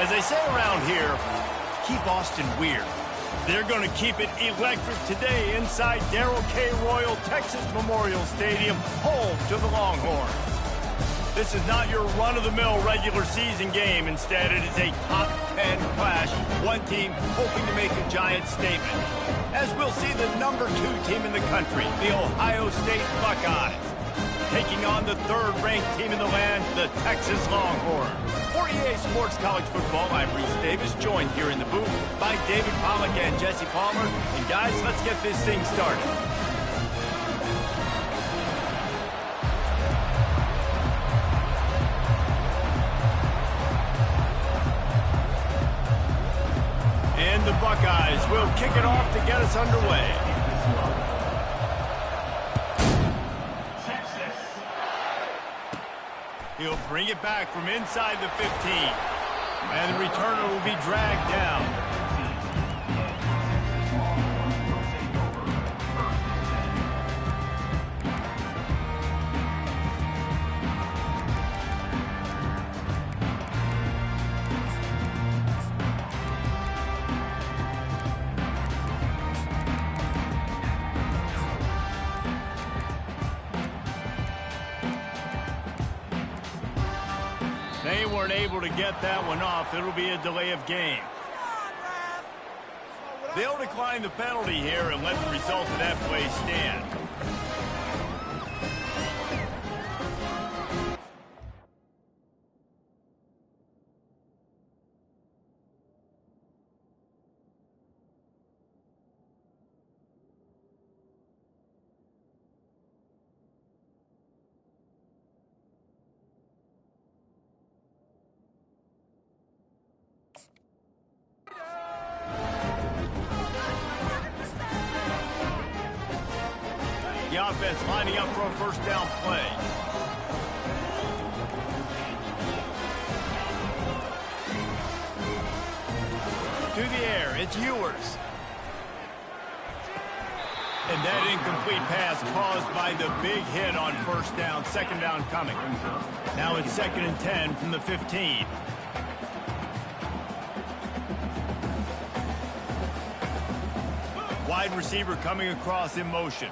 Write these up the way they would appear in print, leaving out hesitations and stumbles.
As they say around here, keep Austin weird. They're going to keep it electric today inside Darrell K. Royal Texas Memorial Stadium, home to the Longhorns. This is not your run-of-the-mill regular season game. Instead, it is a top 10 clash, one team hoping to make a giant statement. As we'll see the number 2 team in the country, the Ohio State Buckeyes, taking on the 3rd-ranked team in the land, the Texas Longhorns. For EA Sports College Football, I'm Reese Davis, joined here in the booth by David Pollack and Jesse Palmer. And guys, let's get this thing started. And the Buckeyes will kick it off to get us underway. He'll bring it back from inside the 15. And the returner will be dragged down. They weren't able to get that one off. It'll be a delay of game. They'll decline the penalty here and let the result of that play stand. The offense lining up for a first down play. To the air, it's Ewers. And that incomplete pass caused by the big hit on first down, second down coming. Now it's 2nd and 10 from the 15. Wide receiver coming across in motion.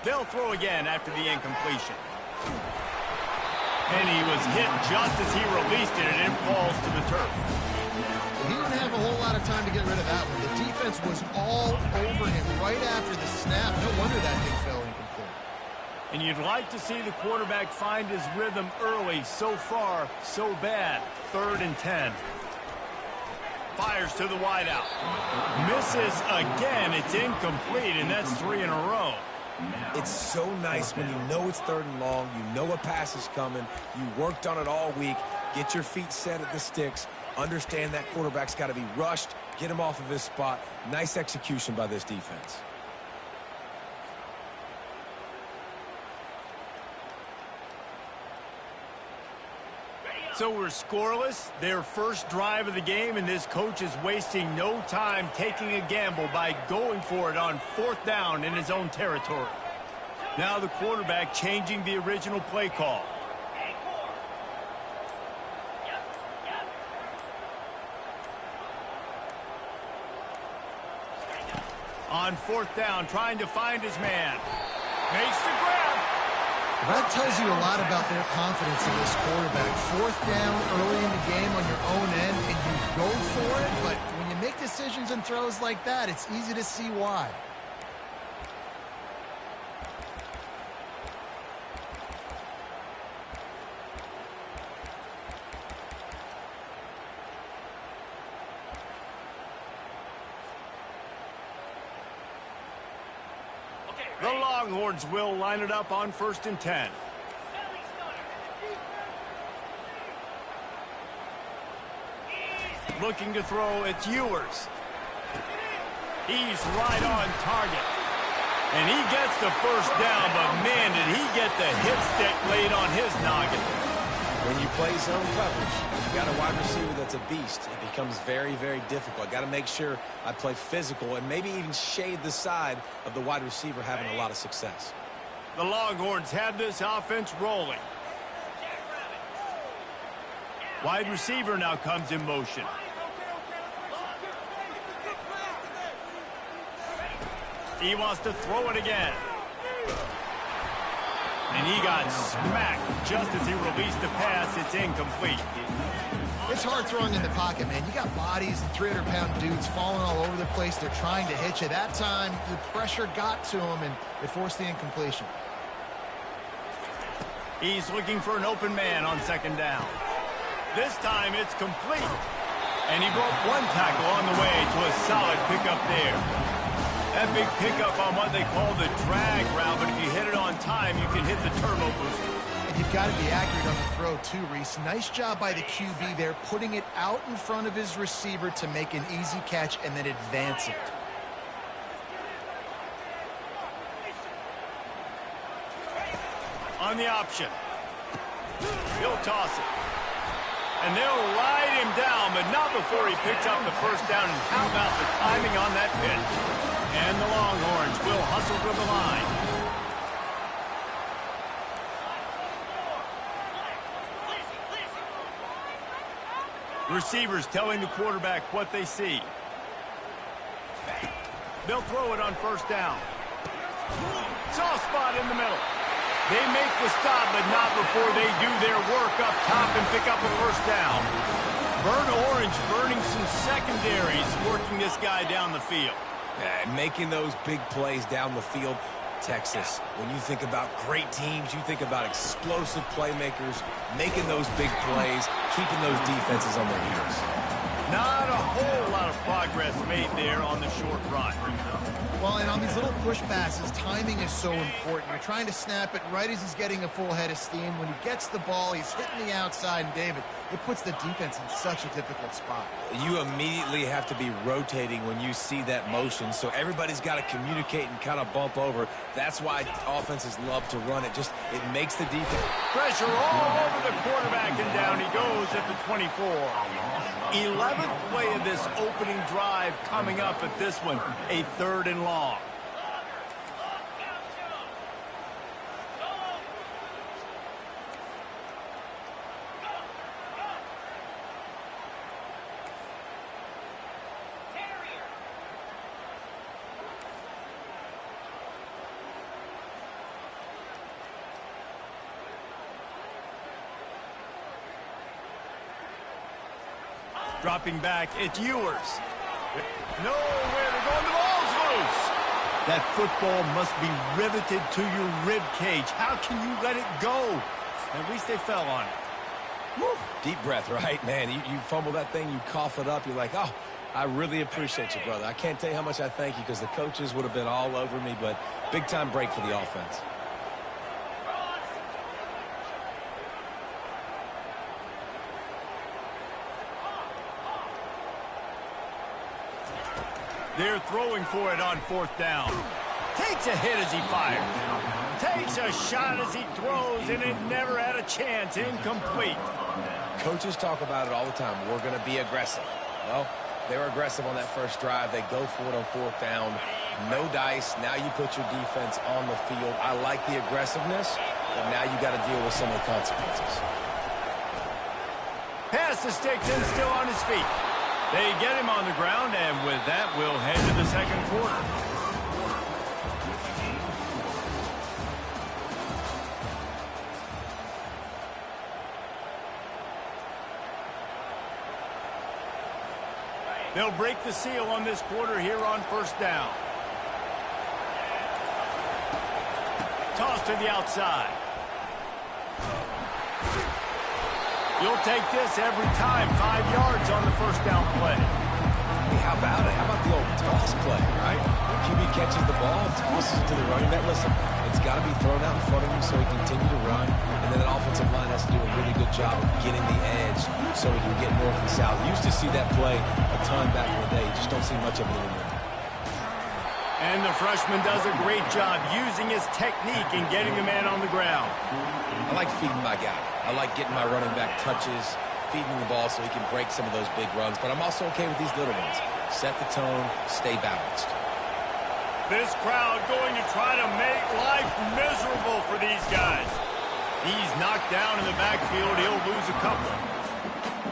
They'll throw again after the incompletion. And he was hit just as he released it, and it falls to the turf. He didn't have a whole lot of time to get rid of that one. The defense was all over him right after the snap. No wonder that thing fell incomplete. And you'd like to see the quarterback find his rhythm early. So far, so bad. 3rd and 10. Fires to the wideout. Misses again. It's incomplete, and that's 3 in a row. It's so nice when you know it's 3rd and long, you know a pass is coming, you worked on it all week, get your feet set at the sticks, understand that quarterback's got to be rushed, get him off of his spot. Nice execution by this defense. So we're scoreless, their first drive of the game, and this coach is wasting no time taking a gamble by going for it on 4th down in his own territory. Now the quarterback changing the original play call. On 4th down, trying to find his man. Makes the grab. That tells you a lot about their confidence in this quarterback. 4th down early in the game on your own end, and you go for it, but when you make decisions and throws like that, it's easy to see why. The Longhorns will line it up on 1st and 10. Looking to throw, it's Ewers. He's right on target. And he gets the first down, but man, did he get the hit stick laid on his noggin. When you play zone coverage, you got a wide receiver that's a beast. It becomes very, very difficult. Got to make sure I play physical and maybe even shade the side of the wide receiver having a lot of success. The Longhorns have this offense rolling. Wide receiver now comes in motion. He wants to throw it again. And he got smacked just as he released the pass. It's incomplete. It's hard throwing in the pocket, man. You got bodies and 300-pound dudes falling all over the place. They're trying to hit you. That time, the pressure got to him, and it forced the incompletion. He's looking for an open man on 2nd down. This time, it's complete. And he broke one tackle on the way to a solid pickup there. That big pickup on what they call the drag route, but if you hit it on time, you can hit the turbo booster. And you've got to be accurate on the throw, too, Reese. Nice job by the QB there, putting it out in front of his receiver to make an easy catch and then advance it. On the option. He'll toss it. And they'll ride him down, but not before he picks up the first down. And how about the timing on that pitch? And the Longhorns will hustle to the line. Receivers telling the quarterback what they see. They'll throw it on 1st down. Soft spot in the middle. They make the stop, but not before they do their work up top and pick up a 1st down. Burnt orange burning some secondaries, working this guy down the field. Yeah, making those big plays down the field. Texas, when you think about great teams, you think about explosive playmakers, making those big plays, keeping those defenses on their heels. Not a whole lot of progress made there on the short run. Well, and on these little push passes, timing is so important. You're trying to snap it right as he's getting a full head of steam. When he gets the ball, he's hitting the outside, and David, it puts the defense in such a difficult spot. You immediately have to be rotating when you see that motion, so everybody's got to communicate and kind of bump over. That's why offenses love to run it. Just, it makes the defense. Pressure all over the quarterback, and down he goes at the 24. 11th play of this opening drive coming up at this one, a 3rd and long. Dropping back, it's Ewers. Nowhere to go, and the ball's loose. That football must be riveted to your rib cage. How can you let it go? At least they fell on it. Woo. Deep breath, right, man? You fumble that thing, you cough it up, you're like, oh, I really appreciate you, brother. I can't tell you how much I thank you because the coaches would have been all over me, but big-time break for the offense. They're throwing for it on 4th down. Takes a hit as he fires. Takes a shot as he throws, and it never had a chance. Incomplete. Coaches talk about it all the time. We're going to be aggressive. Well, they were aggressive on that first drive. They go for it on 4th down. No dice. Now you put your defense on the field. I like the aggressiveness, but now you got to deal with some of the consequences. Pass the sticks and still on his feet. They get him on the ground, and with that, we'll head to the 2nd quarter. They'll break the seal on this quarter here on 1st down. Toss to the outside. You'll take this every time. 5 yards on the 1st down play. how about it? How about the old toss play, right? QB catches the ball, tosses it to the running back. Listen, it's got to be thrown out in front of him so he can continue to run. And then the offensive line has to do a really good job of getting the edge so he can get north and south. You used to see that play a ton back in the day. You just don't see much of it anymore. And the freshman does a great job using his technique and getting the man on the ground. I like feeding my guy. I like getting my running back touches, feeding the ball so he can break some of those big runs. But I'm also okay with these little ones. Set the tone, stay balanced. This crowd going to try to make life miserable for these guys. He's knocked down in the backfield. He'll lose a couple.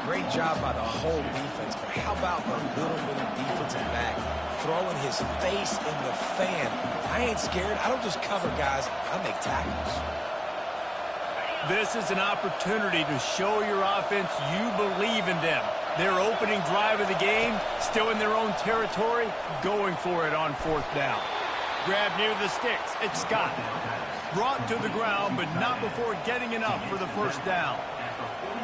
Great job by the whole defense. But how about the little bitty defensive back throwing his face in the fan? I ain't scared. I don't just cover guys. I make tackles. This is an opportunity to show your offense you believe in them. Their opening drive of the game, still in their own territory, going for it on fourth down. Grab near the sticks. It's Scott. Brought to the ground, but not before getting enough for the first down.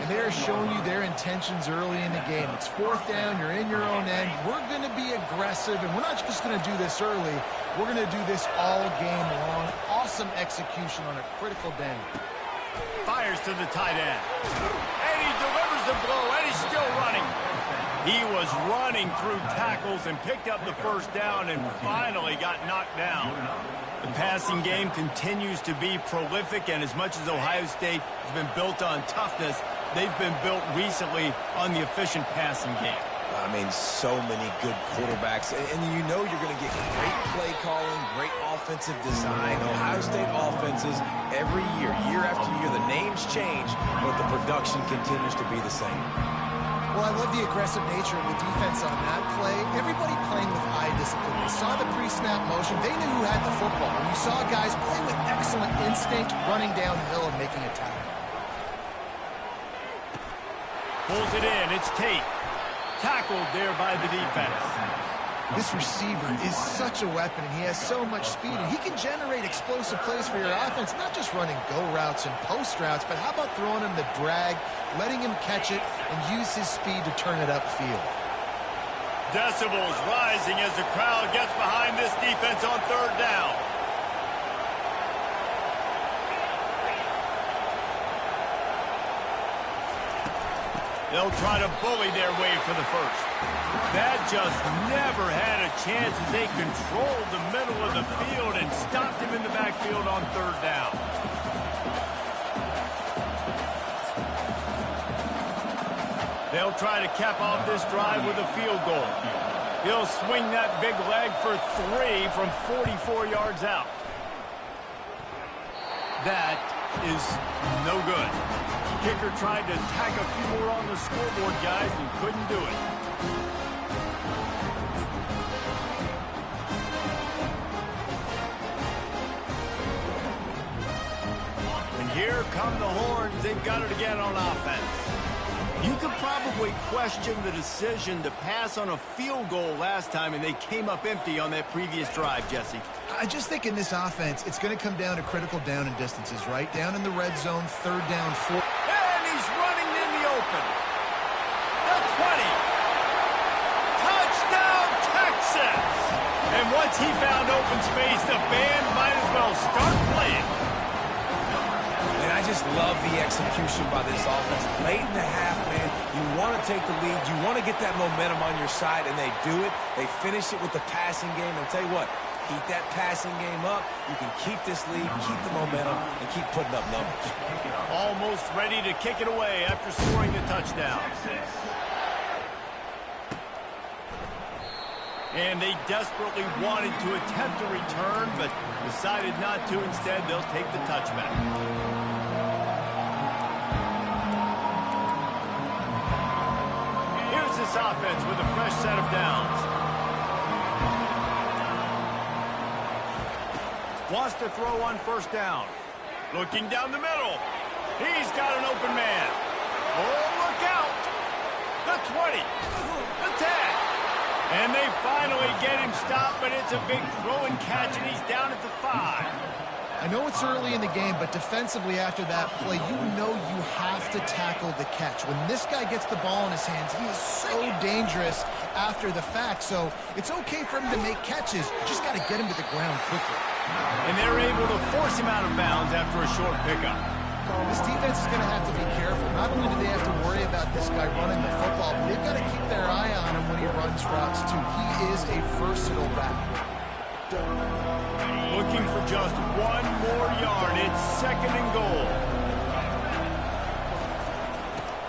And they're showing you their intentions early in the game. It's fourth down. You're in your own end. We're going to be aggressive, and we're not just going to do this early. We're going to do this all game long. Awesome execution on a critical down. Fires to the tight end. And he delivers the blow, and he's still running. He was running through tackles and picked up the first down and finally got knocked down. The passing game continues to be prolific, and as much as Ohio State has been built on toughness, they've been built recently on the efficient passing game. I mean, so many good quarterbacks. And you know you're going to get great play calling, great offensive design. Ohio State offenses every year, year after year, the names change, but the production continues to be the same. Well, I love the aggressive nature of the defense on that play. Everybody playing with eye discipline. They saw the pre-snap motion. They knew who had the football. And you saw guys play with excellent instinct, running downhill and making a tackle. Pulls it in. It's Tate. Tackled there by the defense. This receiver is such a weapon, and he has so much speed, and he can generate explosive plays for your offense, not just running go routes and post routes, but how about throwing him the drag, letting him catch it, and use his speed to turn it upfield. Decibels rising as the crowd gets behind this defense on third down. They'll try to bully their way for the first. That just never had a chance as they controlled the middle of the field and stopped him in the backfield on third down. They'll try to cap off this drive with a field goal. He'll swing that big leg for 3 from 44 yards out. That is no good. Kicker tried to tack a few more on the scoreboard, guys, and couldn't do it. And here come the horns. They've got it again on offense. You could probably question the decision to pass on a field goal last time, and they came up empty on that previous drive, Jesse. I just think in this offense, it's going to come down to critical down and distances, right? Down in the red zone, third down, 4. And he's running in the open. The 20. Touchdown, Texas! And once he found open space, the band might as well start playing. And I just love the execution by this offense. Late in the half, man, you want to take the lead. You want to get that momentum on your side, and they do it. They finish it with the passing game. And I'll tell you what, keep that passing game up. You can keep this lead, keep the momentum, and keep putting up numbers. Almost ready to kick it away after scoring the touchdown. And they desperately wanted to attempt a return, but decided not to. Instead, they'll take the touchback. Here's this offense with a fresh set of downs. Wants to throw on first down. Looking down the middle. He's got an open man. Oh, look out. The 20. The 10. And they finally get him stopped, but it's a big throw and catch, and he's down at the 5. I know it's early in the game, but defensively after that play, you know you have to tackle the catch. When this guy gets the ball in his hands, he is so dangerous, after the fact, so it's okay for him to make catches. Just got to get him to the ground quickly. And they're able to force him out of bounds after a short pickup. This defense is going to have to be careful. Not only do they have to worry about this guy running the football, but they've got to keep their eye on him when he runs routes, too. He is a versatile back. Looking for just one more yard. It's 2nd and goal.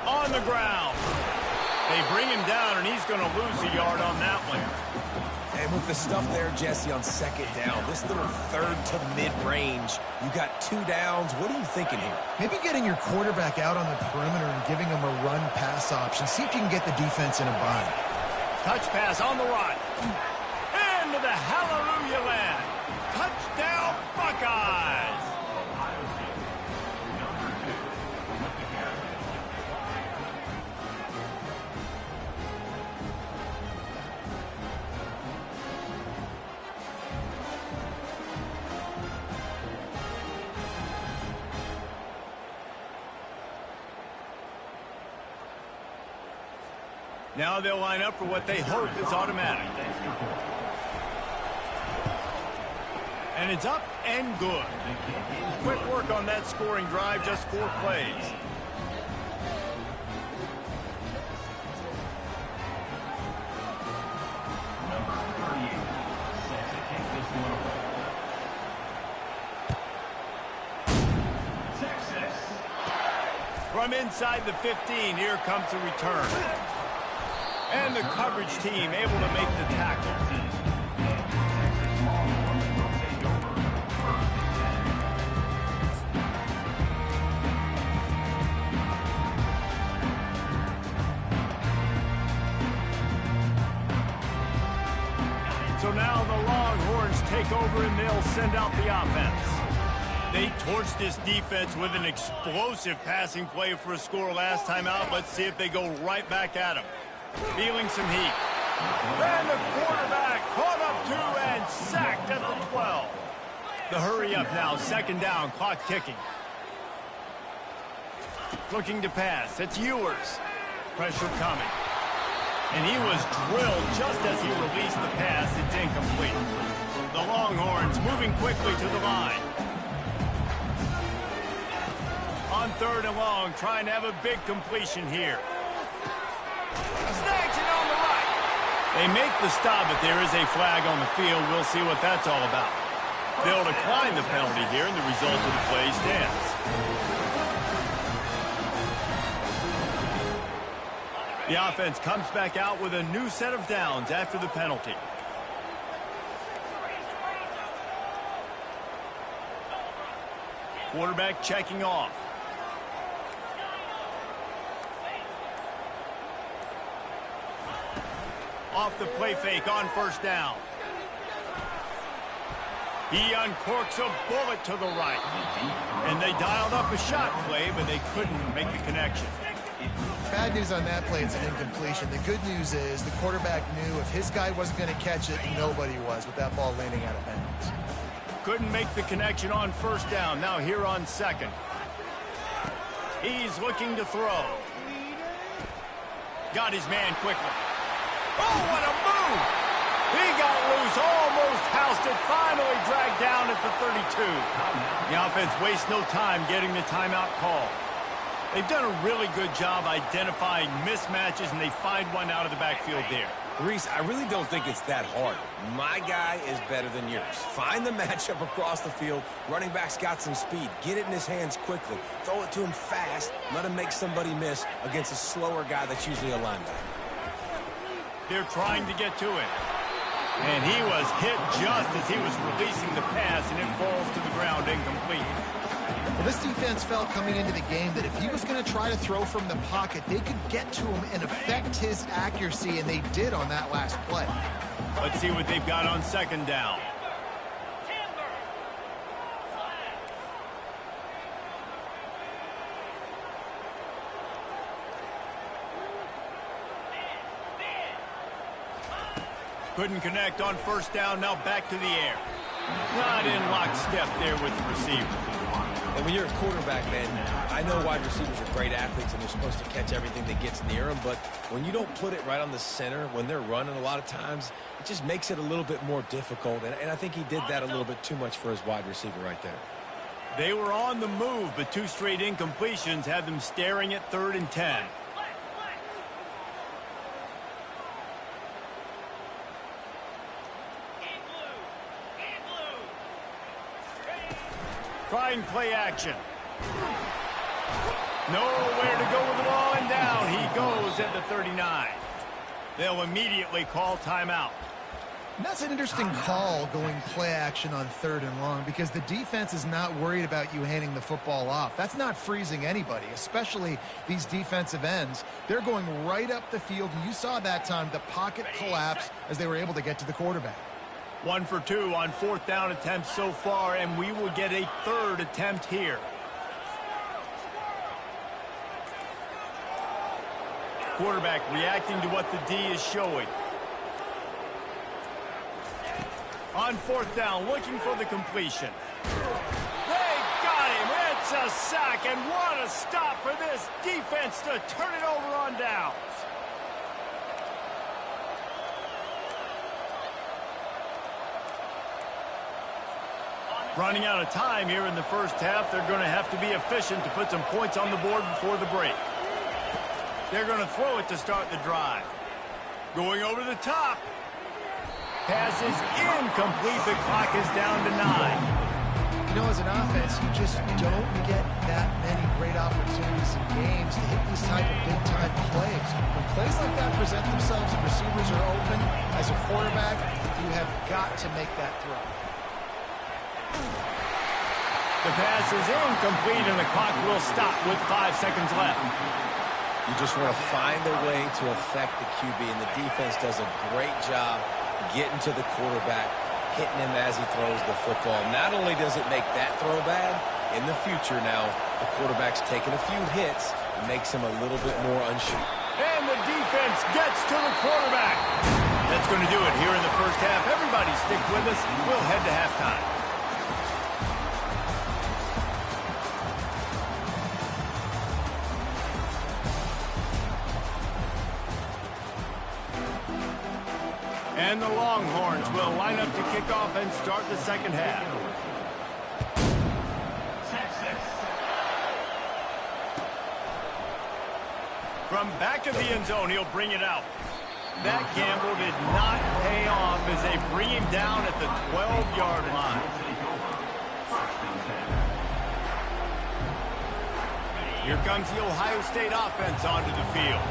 On the ground. They bring him down, and he's going to lose a yard on that one. And with the stuff there, Jesse, on 2nd down, this little 3rd to mid-range, you got 2 downs. What are you thinking here? Maybe getting your quarterback out on the perimeter and giving him a run-pass option. See if you can get the defense in a bind. Touch pass on the run. Into the hallelujah land. Touchdown, Buckeyes. Now they'll line up for what they hope is automatic. And it's up and good. Quick work on that scoring drive, just 4 plays. From inside the 15, here comes the return. And the coverage team able to make the tackle. So now the Longhorns take over and they'll send out the offense. They torched this defense with an explosive passing play for a score last time out. Let's see if they go right back at him. Feeling some heat. And the quarterback caught up 2 and sacked at the 12. The hurry up now, 2nd down, clock ticking. Looking to pass, it's Ewers. Pressure coming. And he was drilled just as he released the pass. It's incomplete. The Longhorns moving quickly to the line. On 3rd and long, trying to have a big completion here. Snags it on the right. They make the stop, but there is a flag on the field. We'll see what that's all about. They'll decline the penalty here, and the result of the play stands. The offense comes back out with a new set of downs after the penalty. Quarterback checking off. Off the play fake on 1st down. He uncorks a bullet to the right. And they dialed up a shot play, but they couldn't make the connection. Bad news on that play, it's an incompletion. The good news is the quarterback knew if his guy wasn't going to catch it, nobody was with that ball landing out of bounds. Couldn't make the connection on 1st down. Now here on 2nd. He's looking to throw. Got his man quickly. Oh, what a move! He got loose, almost housed it, finally dragged down at the 32. The offense wastes no time getting the timeout call. They've done a really good job identifying mismatches, and they find one out of the backfield there. Reese, I really don't think it's that hard. My guy is better than yours. Find the matchup across the field. Running back's got some speed. Get it in his hands quickly. Throw it to him fast. Let him make somebody miss against a slower guy that's usually a linebacker. They're trying to get to it. And he was hit just as he was releasing the pass, and it falls to the ground incomplete. Well, this defense felt coming into the game that if he was going to try to throw from the pocket, they could get to him and affect his accuracy, and they did on that last play. Let's see what they've got on 2nd down. Couldn't connect on 1st down, now back to the air. Not in lockstep there with the receiver. And when you're a quarterback, man, I know wide receivers are great athletes and they're supposed to catch everything that gets near them, but when you don't put it right on the center, when they're running a lot of times, it just makes it a little bit more difficult. And I think he did that a little bit too much for his wide receiver right there. They were on the move, but 2 straight incompletions had them staring at 3rd and 10. Trying play action. Nowhere to go with the ball, and down he goes at the 39. They'll immediately call timeout. And that's an interesting call, going play action on 3rd and long, because the defense is not worried about you handing the football off. That's not freezing anybody, especially these defensive ends. They're going right up the field, and you saw that time the pocket collapse as they were able to get to the quarterback. 1 for 2 on 4th down attempts so far, and we will get a 3rd attempt here. Quarterback reacting to what the D is showing. On 4th down, looking for the completion. They got him. It's a sack, and what a stop for this defense to turn it over on downs. Running out of time here in the first half. They're going to have to be efficient to put some points on the board before the break. They're going to throw it to start the drive. Going over the top. Pass is incomplete. The clock is down to 9. You know, as an offense, you just don't get that many great opportunities in games to hit these type of big-time plays. When plays like that present themselves and receivers are open, as a quarterback, you have got to make that throw. The pass is incomplete, and the clock will stop with 5 seconds left. You just want to find a way to affect the QB, and the defense does a great job getting to the quarterback, hitting him as he throws the football. Not only does it make that throw bad, in the future now, the quarterback's taking a few hits and makes him a little bit more unsure. And the defense gets to the quarterback. That's going to do it here in the first half. Everybody stick with us. We'll head to halftime. And the Longhorns will line up to kick off and start the second half. From back of the end zone, he'll bring it out. That gamble did not pay off as they bring him down at the 12-yard line. Here comes the Ohio State offense onto the field.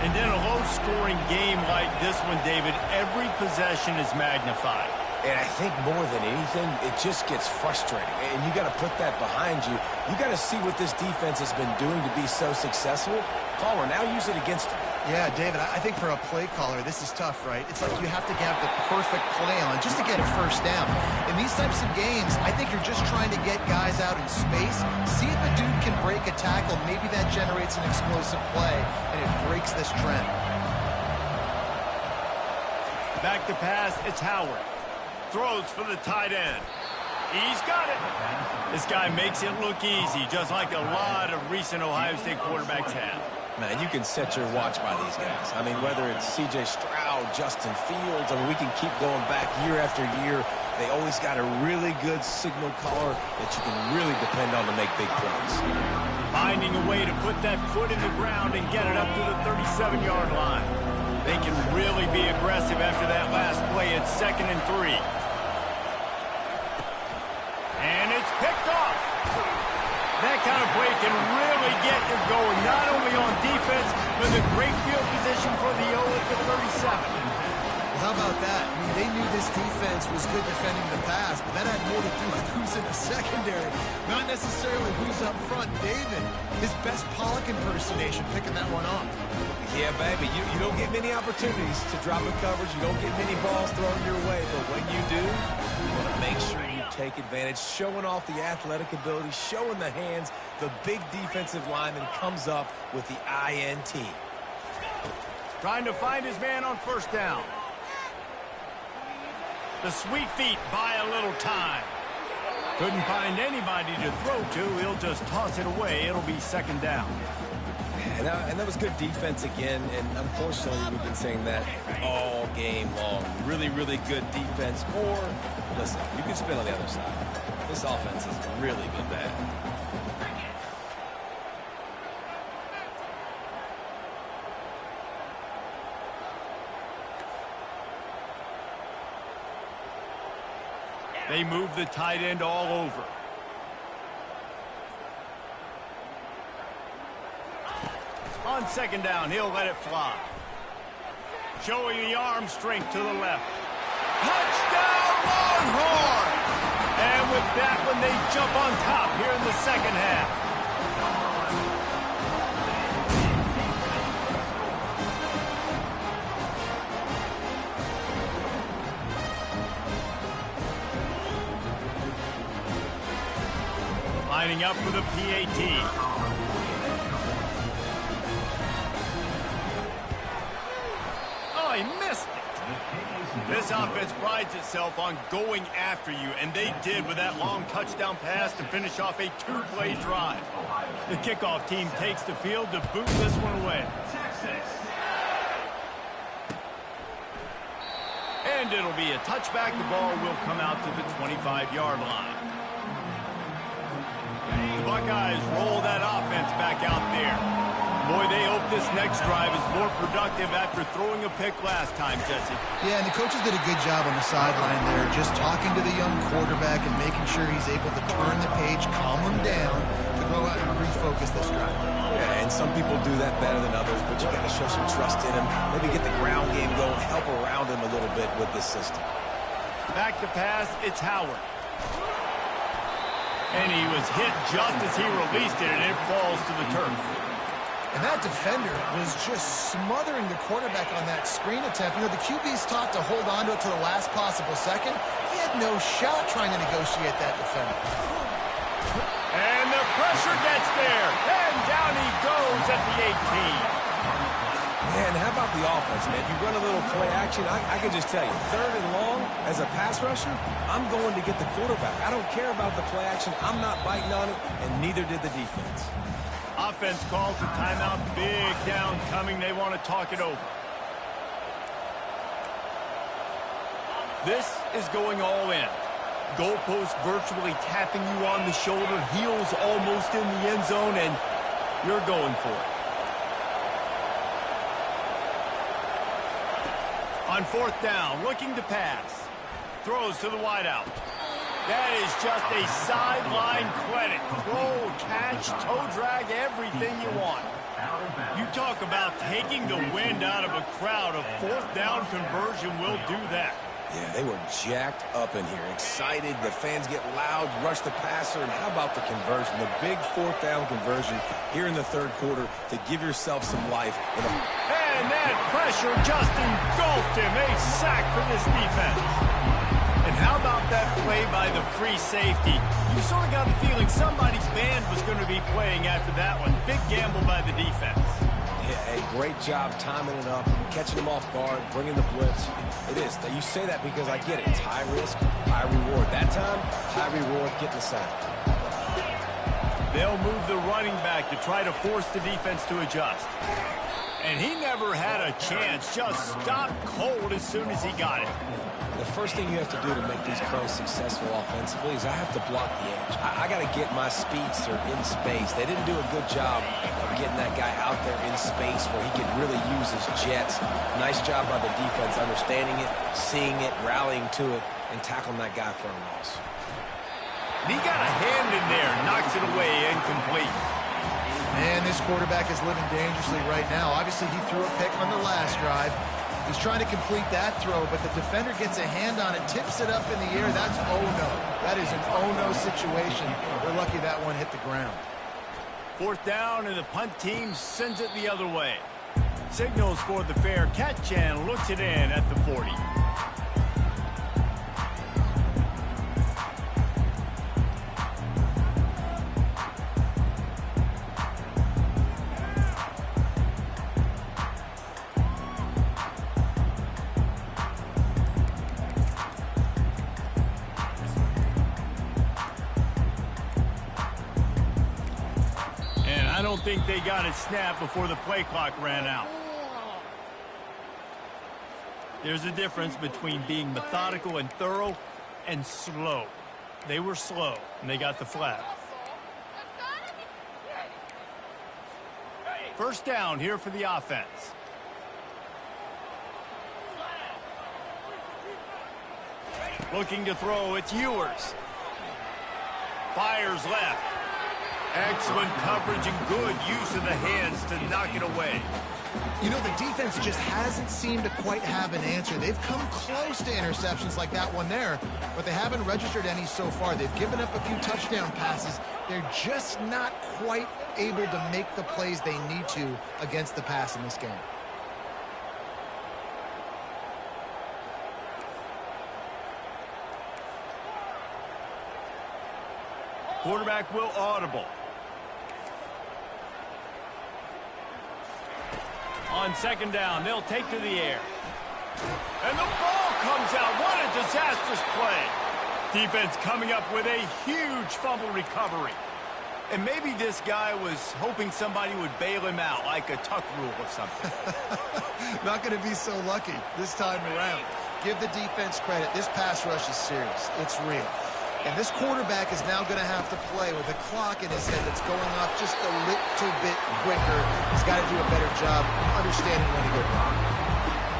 And in a low-scoring game like this one, David, every possession is magnified. And I think more than anything, it just gets frustrating. And you got to put that behind you. You got to see what this defense has been doing to be so successful. Caller, now use it against them. Yeah, David, I think for a play caller, this is tough, right? It's like you have to have the perfect play on just to get a first down. In these types of games, I think you're just trying to get guys out in space, see if a dude can break a tackle. Maybe that generates an explosive play, and it breaks this trend. Back to pass, it's Howard. Throws for the tight end. He's got it. This guy makes it look easy, just like a lot of recent Ohio State quarterbacks have. Man, you can set your watch by these guys. I mean, whether it's C.J. Stroud, Justin Fields, I mean, we can keep going back year after year. They always got a really good signal caller that you can really depend on to make big plays. Finding a way to put that foot in the ground and get it up to the 37-yard line. They can really be aggressive after that last play. It's 2nd and 3. And it's picked off. That kind of play can really get you going, not only on defense, but a great field position for the O at the 37. Well, how about that? I mean, they knew this defense was good defending the pass, but that had more to do with who's in the secondary, not necessarily who's up front. David, his best Pollock impersonation, picking that one off. Yeah, baby, you don't get many opportunities to drop a coverage. You don't get many balls thrown your way, but when you do, you want to make sure you take advantage, showing off the athletic ability, showing the hands. The big defensive lineman comes up with the INT. Trying to find his man on first down. The sweet feet buy a little time. Couldn't find anybody to throw to. He'll just toss it away. It'll be second down. And that was good defense again, and unfortunately, we've been saying that all game long. Really, really good defense. Or, listen, you can spin on the other side. This offense has really been bad. They move the tight end all over. On second down, he'll let it fly. Showing the arm strength to the left. Touchdown, Longhorn! And with that one, they jump on top here in the second half. Lining up for the PAT. He missed it. This offense prides itself on going after you, and they did with that long touchdown pass to finish off a two-play drive. The kickoff team takes the field to boot this one away. And it'll be a touchback. The ball will come out to the 25-yard line. The Buckeyes roll that offense back out there. Boy, they hope this next drive is more productive after throwing a pick last time, Jesse. Yeah, and the coaches did a good job on the sideline there, just talking to the young quarterback and making sure he's able to turn the page, calm him down, to go out and refocus this drive. Yeah, and some people do that better than others, but you got to show some trust in him, maybe get the ground game going, help around him a little bit with this system. Back to pass, it's Howard. And he was hit just as he released it, and it falls to the turf. And that defender was just smothering the quarterback on that screen attempt. You know, the QB's taught to hold on to it to the last possible second. He had no shot trying to negotiate that defender. And the pressure gets there. And down he goes at the 18. Man, how about the offense, man? You run a little play action. I can just tell you, third and long, as a pass rusher, I'm going to get the quarterback. I don't care about the play action. I'm not biting on it, and neither did the defense. Offense calls a timeout. Big down coming. They want to talk it over. This is going all in. Goalpost virtually tapping you on the shoulder. Heels almost in the end zone, and you're going for it. On fourth down, looking to pass. Throws to the wideout. That is just a sideline credit. Throw, catch, toe drag, everything you want. You talk about taking the wind out of a crowd. A fourth down conversion will do that. Yeah, they were jacked up in here, excited. The fans get loud, rush the passer, and how about the conversion? The big fourth down conversion here in the third quarter to give yourself some life. And that pressure just engulfed him. A sack for this defense. And how about that play by the free safety? You sort of got the feeling somebody's band was going to be playing after that one. Big gamble by the defense. Yeah, a great job timing it up, catching them off guard, bringing the blitz. It is. You say that because I get it. It's high risk, high reward. That time, high reward, getting the sack. They'll move the running back to try to force the defense to adjust. And he never had a chance. Just stopped cold as soon as he got it. The first thing you have to do to make these plays successful offensively is I have to block the edge. I got to get my speedster in space. They didn't do a good job of getting that guy out there in space where he could really use his jets. Nice job by the defense understanding it, seeing it, rallying to it, and tackling that guy for a loss. He got a hand in there, knocks it away, incomplete. Man, this quarterback is living dangerously right now. Obviously, he threw a pick on the last drive. He's trying to complete that throw, but the defender gets a hand on it, tips it up in the air. That's oh-no. That is an oh-no situation. We're lucky that one hit the ground. Fourth down, and the punt team sends it the other way. Signals for the fair catch and looks it in at the 40. don't think they got it snapped before the play clock ran out. There's a difference between being methodical and thorough and slow. They were slow, and they got the flag. First down here for the offense. Looking to throw, it's Ewers. Fires left. Excellent coverage and good use of the hands to knock it away. You know, the defense just hasn't seemed to quite have an answer. They've come close to interceptions like that one there, but they haven't registered any so far. They've given up a few touchdown passes. They're just not quite able to make the plays they need to against the pass in this game. Quarterback will audible. On second down, they'll take to the air. And the ball comes out. What a disastrous play. Defense coming up with a huge fumble recovery. And maybe this guy was hoping somebody would bail him out, like a tuck rule or something. Not going to be so lucky this time around. Give the defense credit. This pass rush is serious. It's real. And this quarterback is now going to have to play with a clock in his head that's going off just a little bit quicker. He's got to do a better job understanding when to go wrong.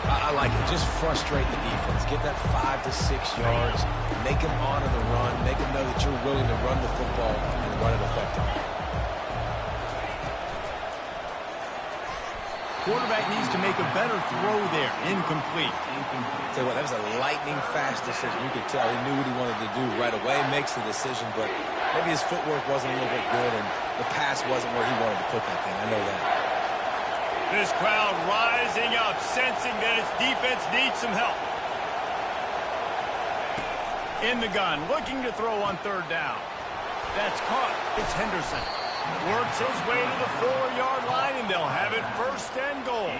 I like it. Just frustrate the defense. Get that 5 to 6 yards. Make them honor the run. Make them know that you're willing to run the football and run it effectively. Quarterback needs to make a better throw there. Incomplete. Tell you what, that was a lightning-fast decision. You could tell he knew what he wanted to do right away, makes the decision, but maybe his footwork wasn't a little bit good, and the pass wasn't where he wanted to put that thing. I know that. This crowd rising up, sensing that its defense needs some help. In the gun, looking to throw on third down. That's caught. It's Henderson. Works his way to the 4-yard line, and they'll have it first and goal.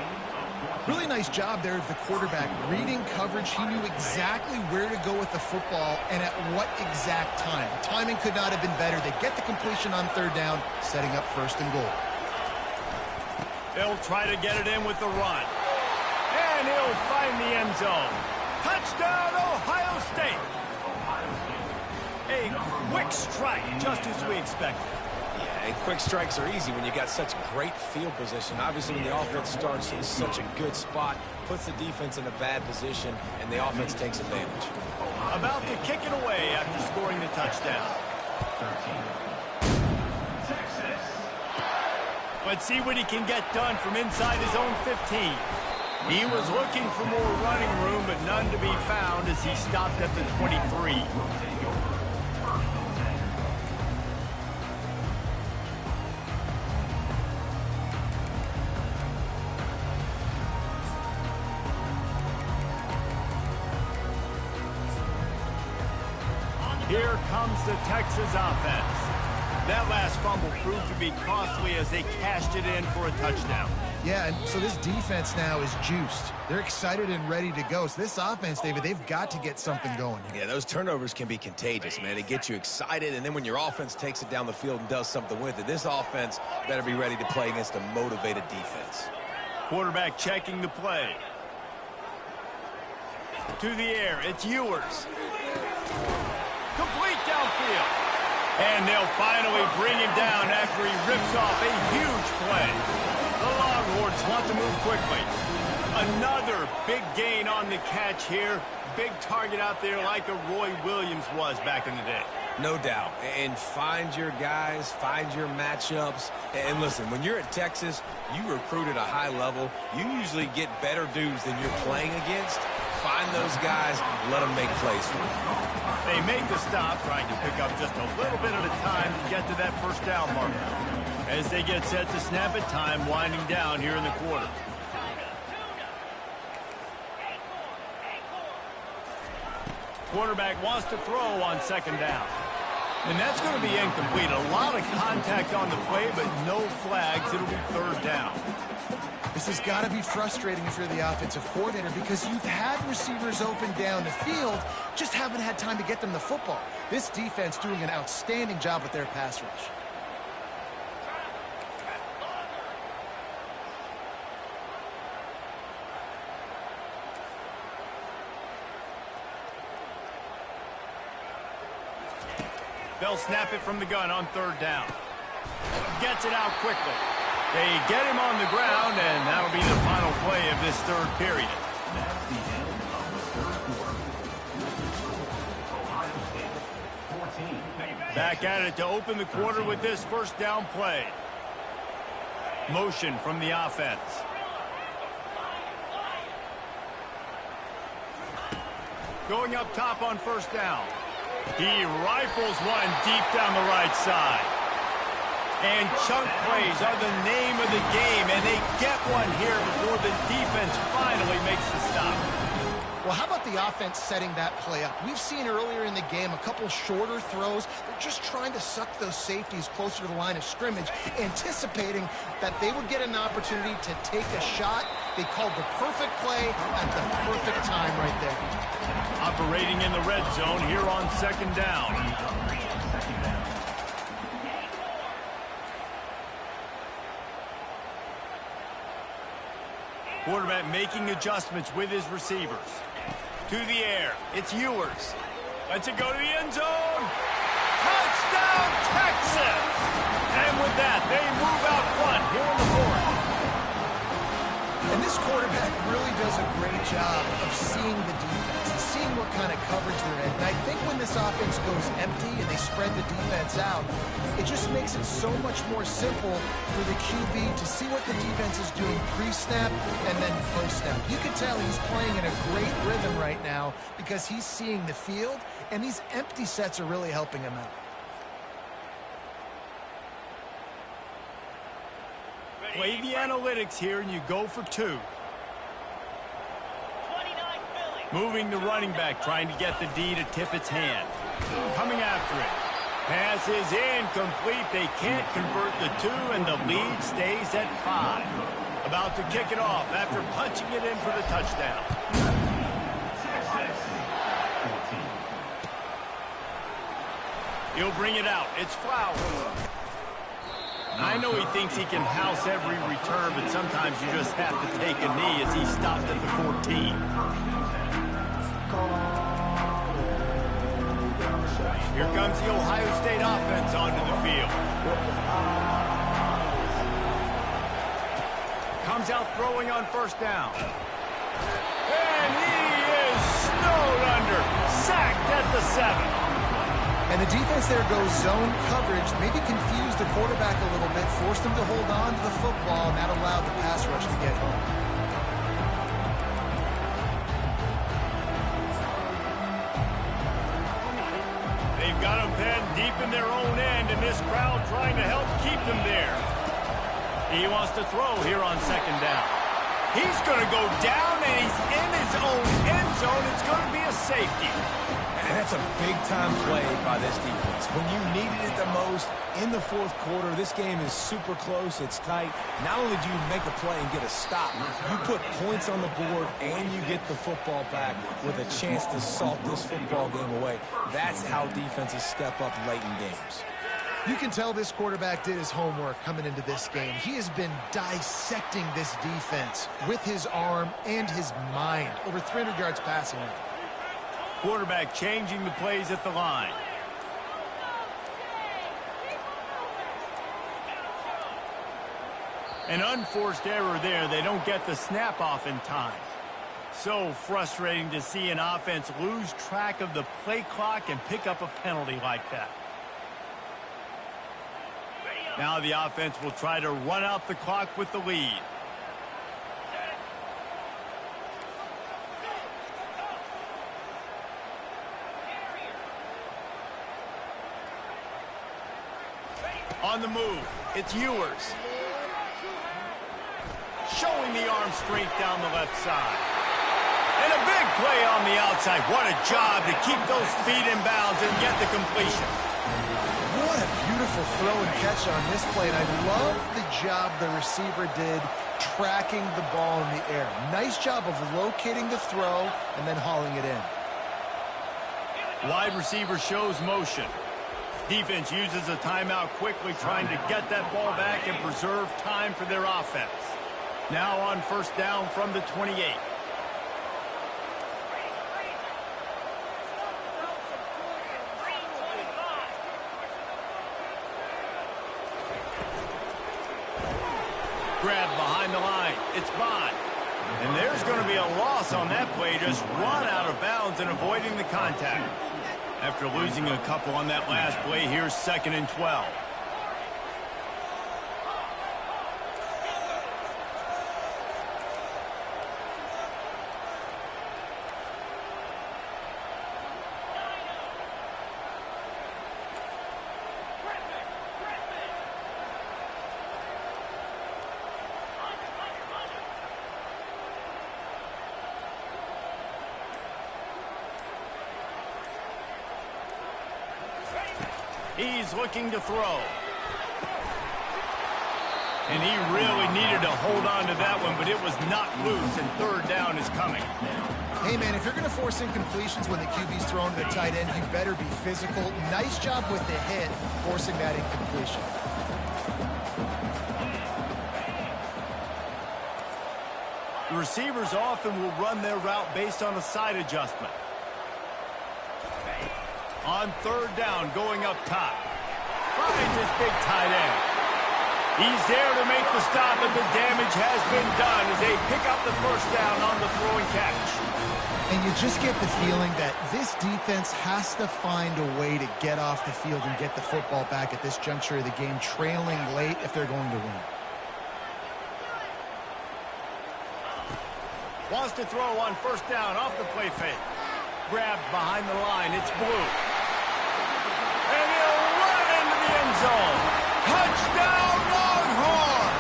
Really nice job there of the quarterback. Reading coverage, he knew exactly where to go with the football and at what exact time. The timing could not have been better. They get the completion on third down, setting up first and goal. They'll try to get it in with the run. And he'll find the end zone. Touchdown, Ohio State. A quick strike, just as we expected. And quick strikes are easy when you got such great field position. Obviously, when the offense starts in such a good spot, puts the defense in a bad position, and the offense takes advantage. About to kick it away after scoring the touchdown. Let's see what he can get done from inside his own 15. He was looking for more running room, but none to be found as he stopped at the 23. Here comes the Texas offense. That last fumble proved to be costly as they cashed it in for a touchdown. Yeah, and so this defense now is juiced. They're excited and ready to go. So this offense, David, they've got to get something going here. Yeah, those turnovers can be contagious, man. They get you excited, and then when your offense takes it down the field and does something with it, this offense better be ready to play against a motivated defense. Quarterback checking the play. To the air, it's Ewers. Complete downfield. And they'll finally bring him down after he rips off a huge play. The Longhorns want to move quickly. Another big gain on the catch here. Big target out there like a Roy Williams was back in the day. No doubt. And find your guys, find your matchups. And listen, when you're at Texas, you recruit at a high level. You usually get better dudes than you're playing against. Find those guys, let them make plays for you. They make the stop, trying to pick up just a little bit at a time to get to that first down mark. As they get set to snap it, time winding down here in the quarter. Quarterback wants to throw on second down. And that's going to be incomplete. A lot of contact on the play, but no flags. It'll be third down. This has got to be frustrating if you're the offensive coordinator because you've had receivers open down the field, just haven't had time to get them the football. This defense doing an outstanding job with their pass rush. They'll snap it from the gun on third down. Gets it out quickly. They get him on the ground, and that'll be the final play of this third period. That's the end of the third quarter. Ohio State 14. Back at it to open the quarter with this first down play. Motion from the offense. Going up top on first down. He rifles one deep down the right side. And chunk plays are the name of the game, and they get one here before the defense finally makes the stop. Well, how about the offense setting that play up? We've seen earlier in the game a couple shorter throws. They're just trying to suck those safeties closer to the line of scrimmage, anticipating that they would get an opportunity to take a shot. They called the perfect play at the perfect time right there. Operating in the red zone here on second down. Quarterback making adjustments with his receivers. To the air, it's Ewers. Lets it go to the end zone. Touchdown, Texas! And with that, they move out front here in the fourth. And this quarterback really does a great job of seeing the defense, seeing what kind of coverage they're in. And I think when this offense goes empty and they spread the defense out, it just makes it so much more simple for the QB to see what the defense is doing pre-snap and then post-snap. You can tell he's playing in a great rhythm right now because he's seeing the field, and these empty sets are really helping him out. Play the analytics here, and you go for two. Moving the running back, trying to get the D to tip its hand. Coming after it. Pass is incomplete. They can't convert the two, and the lead stays at 5. About to kick it off after punching it in for the touchdown. He'll bring it out. It's Flowers. I know he thinks he can house every return, but sometimes you just have to take a knee as he stopped at the 14. Here comes the Ohio State offense onto the field. Comes out throwing on first down. And he is snowed under. Sacked at the 7. And the defense there goes zone coverage, maybe confused the quarterback a little bit, forced him to hold on to the football, and that allowed the pass rush to get home. They've got him pinned deep in their own end, and this crowd trying to help keep them there. He wants to throw here on second down. He's going to go down, and he's in his own end zone. It's going to be a safety. And that's a big-time play by this defense. When you needed it the most in the fourth quarter, this game is super close. It's tight. Not only do you make a play and get a stop, you put points on the board and you get the football back with a chance to salt this football game away. That's how defenses step up late in games. You can tell this quarterback did his homework coming into this game. He has been dissecting this defense with his arm and his mind. Over 300 yards passing now. Quarterback changing the plays at the line. An unforced error there. They don't get the snap off in time. So frustrating to see an offense lose track of the play clock and pick up a penalty like that. Now the offense will try to run out the clock with the lead. On the move, it's Ewers. Showing the arm strength down the left side. And a big play on the outside. What a job to keep those feet in bounds and get the completion. What a beautiful throw and catch on this play. And I love the job the receiver did tracking the ball in the air. Nice job of locating the throw and then hauling it in. Wide receiver shows motion. Defense uses a timeout quickly, trying to get that ball back and preserve time for their offense. Now on first down from the 28. Grab behind the line. It's Bond. And there's going to be a loss on that play. Just run out of bounds and avoiding the contact. After losing a couple on that last play, here's 2nd and 12. He's looking to throw. And he really needed to hold on to that one, but it was not loose, and 3rd down is coming. Hey, man, if you're going to force incompletions when the QB's throwing to the tight end, you better be physical. Nice job with the hit, forcing that incompletion. The receivers often will run their route based on a side adjustment. On 3rd down, going up top. Finds his big tight end. He's there to make the stop, and the damage has been done as they pick up the 1st down on the throw and catch. And you just get the feeling that this defense has to find a way to get off the field and get the football back at this juncture of the game, trailing late if they're going to win. Wants to throw on 1st down off the play fake. Grabbed behind the line. It's Blue. And he'll run it into the end zone. Touchdown, Longhorn!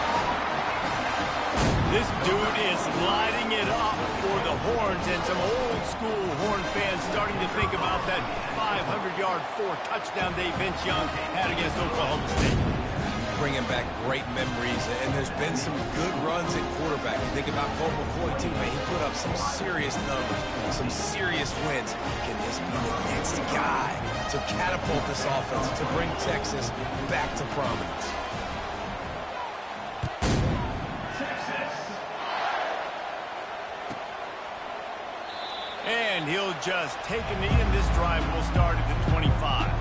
This dude is lighting it up for the Horns, and some old-school Horn fans starting to think about that 500-yard 4-touchdown day Vince Young had against Oklahoma State. Bringing back great memories, and there's been some good runs at quarterback. Think about Colt McCoy, too, man. He put up some serious numbers, some serious wins. Can this be the next guy to catapult this offense, to bring Texas back to prominence? And he'll just take a knee, and this drive will start at the 25.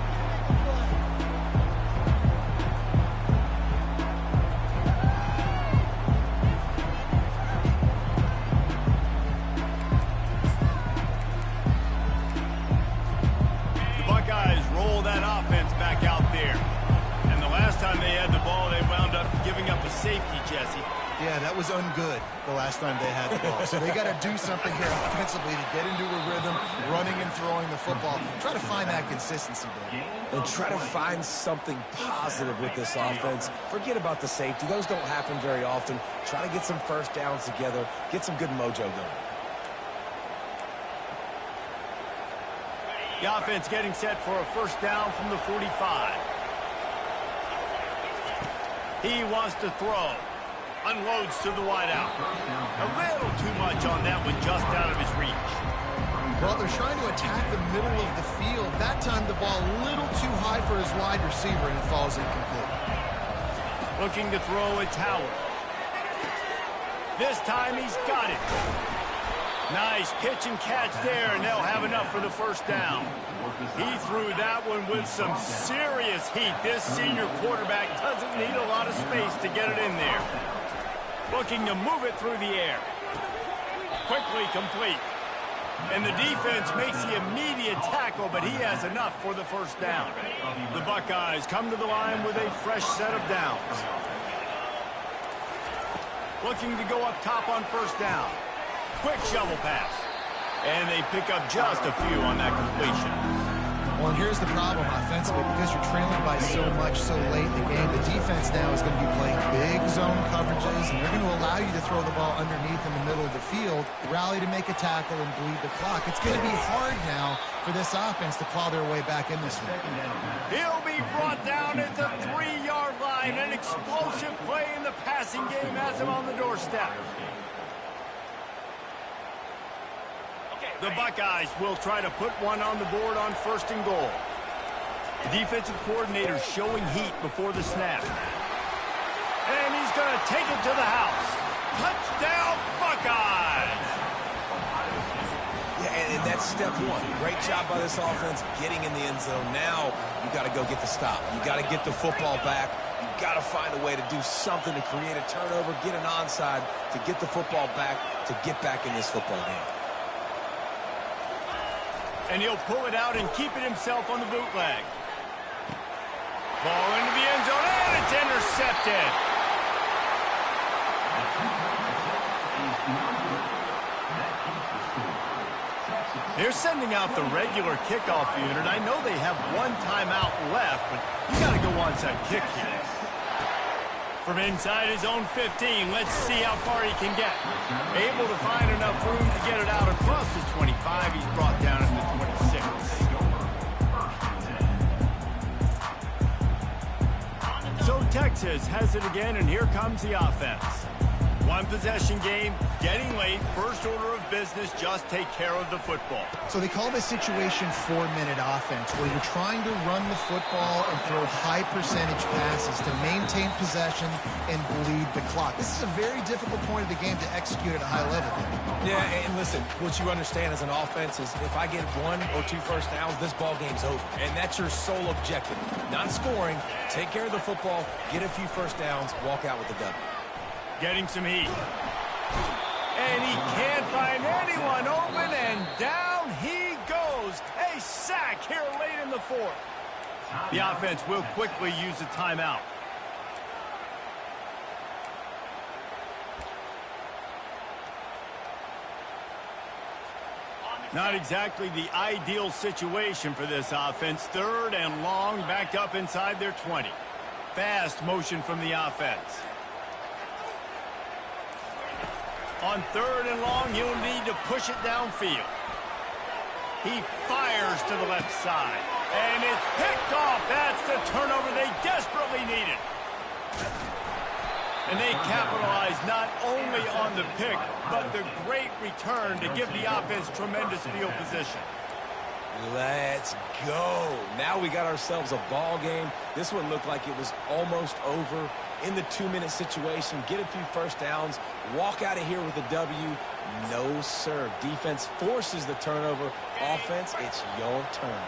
Safety, Jesse. Yeah, that was ungood the last time they had the ball. So they got to do something here offensively to get into a rhythm, running and throwing the football. Try to find that consistency there. And try to find something positive with this offense. Forget about the safety. Those don't happen very often. Try to get some 1st downs together. Get some good mojo going. The offense getting set for a 1st down from the 45. He wants to throw. Unloads to the wideout. A little too much on that one, just out of his reach. Well, they're trying to attack the middle of the field. That time the ball a little too high for his wide receiver, and it falls incomplete. Looking to throw, it's Howard. This time he's got it. Nice pitch and catch there, and they'll have enough for the 1st down. He threw that one with some serious heat. This senior quarterback doesn't need a lot of space to get it in there. Looking to move it through the air. Quickly complete. And the defense makes the immediate tackle, but he has enough for the 1st down. The Buckeyes come to the line with a fresh set of downs. Looking to go up top on 1st down. Quick shovel pass. And they pick up just a few on that completion. Well, and here's the problem offensively. Because you're trailing by so much so late in the game, the defense now is going to be playing big zone coverages, and they're going to allow you to throw the ball underneath in the middle of the field, rally to make a tackle, and bleed the clock. It's going to be hard now for this offense to claw their way back in this one. He'll be brought down at the 3-yard line. An explosive play in the passing game has him on the doorstep. The Buckeyes will try to put one on the board on 1st and goal. The defensive coordinator showing heat before the snap. And he's going to take it to the house. Touchdown, Buckeyes! Yeah, and that's step one. Great job by this offense getting in the end zone. Now you got to go get the stop. You got to get the football back You've got to find a way to do something to create a turnover, get an onside, to get the football back, to get back in this football game. And he'll pull it out and keep it himself on the bootleg. Ball into the end zone, and it's intercepted. They're sending out the regular kickoff unit. I know they have one timeout left, but you got to go onside kick here. From inside his own 15, let's see how far he can get. Able to find enough room to get it out across the 25. He's brought down in the 26. So Texas has it again, and here comes the offense. One possession game, getting late, first order of business, just take care of the football. So they call this situation 4-minute offense, where you're trying to run the football and throw high percentage passes to maintain possession and bleed the clock. This is a very difficult point of the game to execute at a high level. Yeah, and listen, what you understand as an offense is if I get 1 or 2 first downs, this ball game's over. And that's your sole objective. Not scoring, take care of the football, get a few first downs, walk out with the W. Getting some heat. And he can't find anyone open, and down he goes. A sack here late in the fourth. The offense will quickly use a timeout. Not exactly the ideal situation for this offense. 3rd and long, backed up inside their 20. Fast motion from the offense. On 3rd and long, he'll need to push it downfield. He fires to the left side. And it's picked off. That's the turnover they desperately needed. And they capitalize not only on the pick, but the great return to give the offense tremendous field position. Let's go. Now we got ourselves a ball game. This one looked like it was almost over. In the 2-minute situation, get a few first downs, walk out of here with a W. No, sir. Defense forces the turnover. Offense, it's your turn.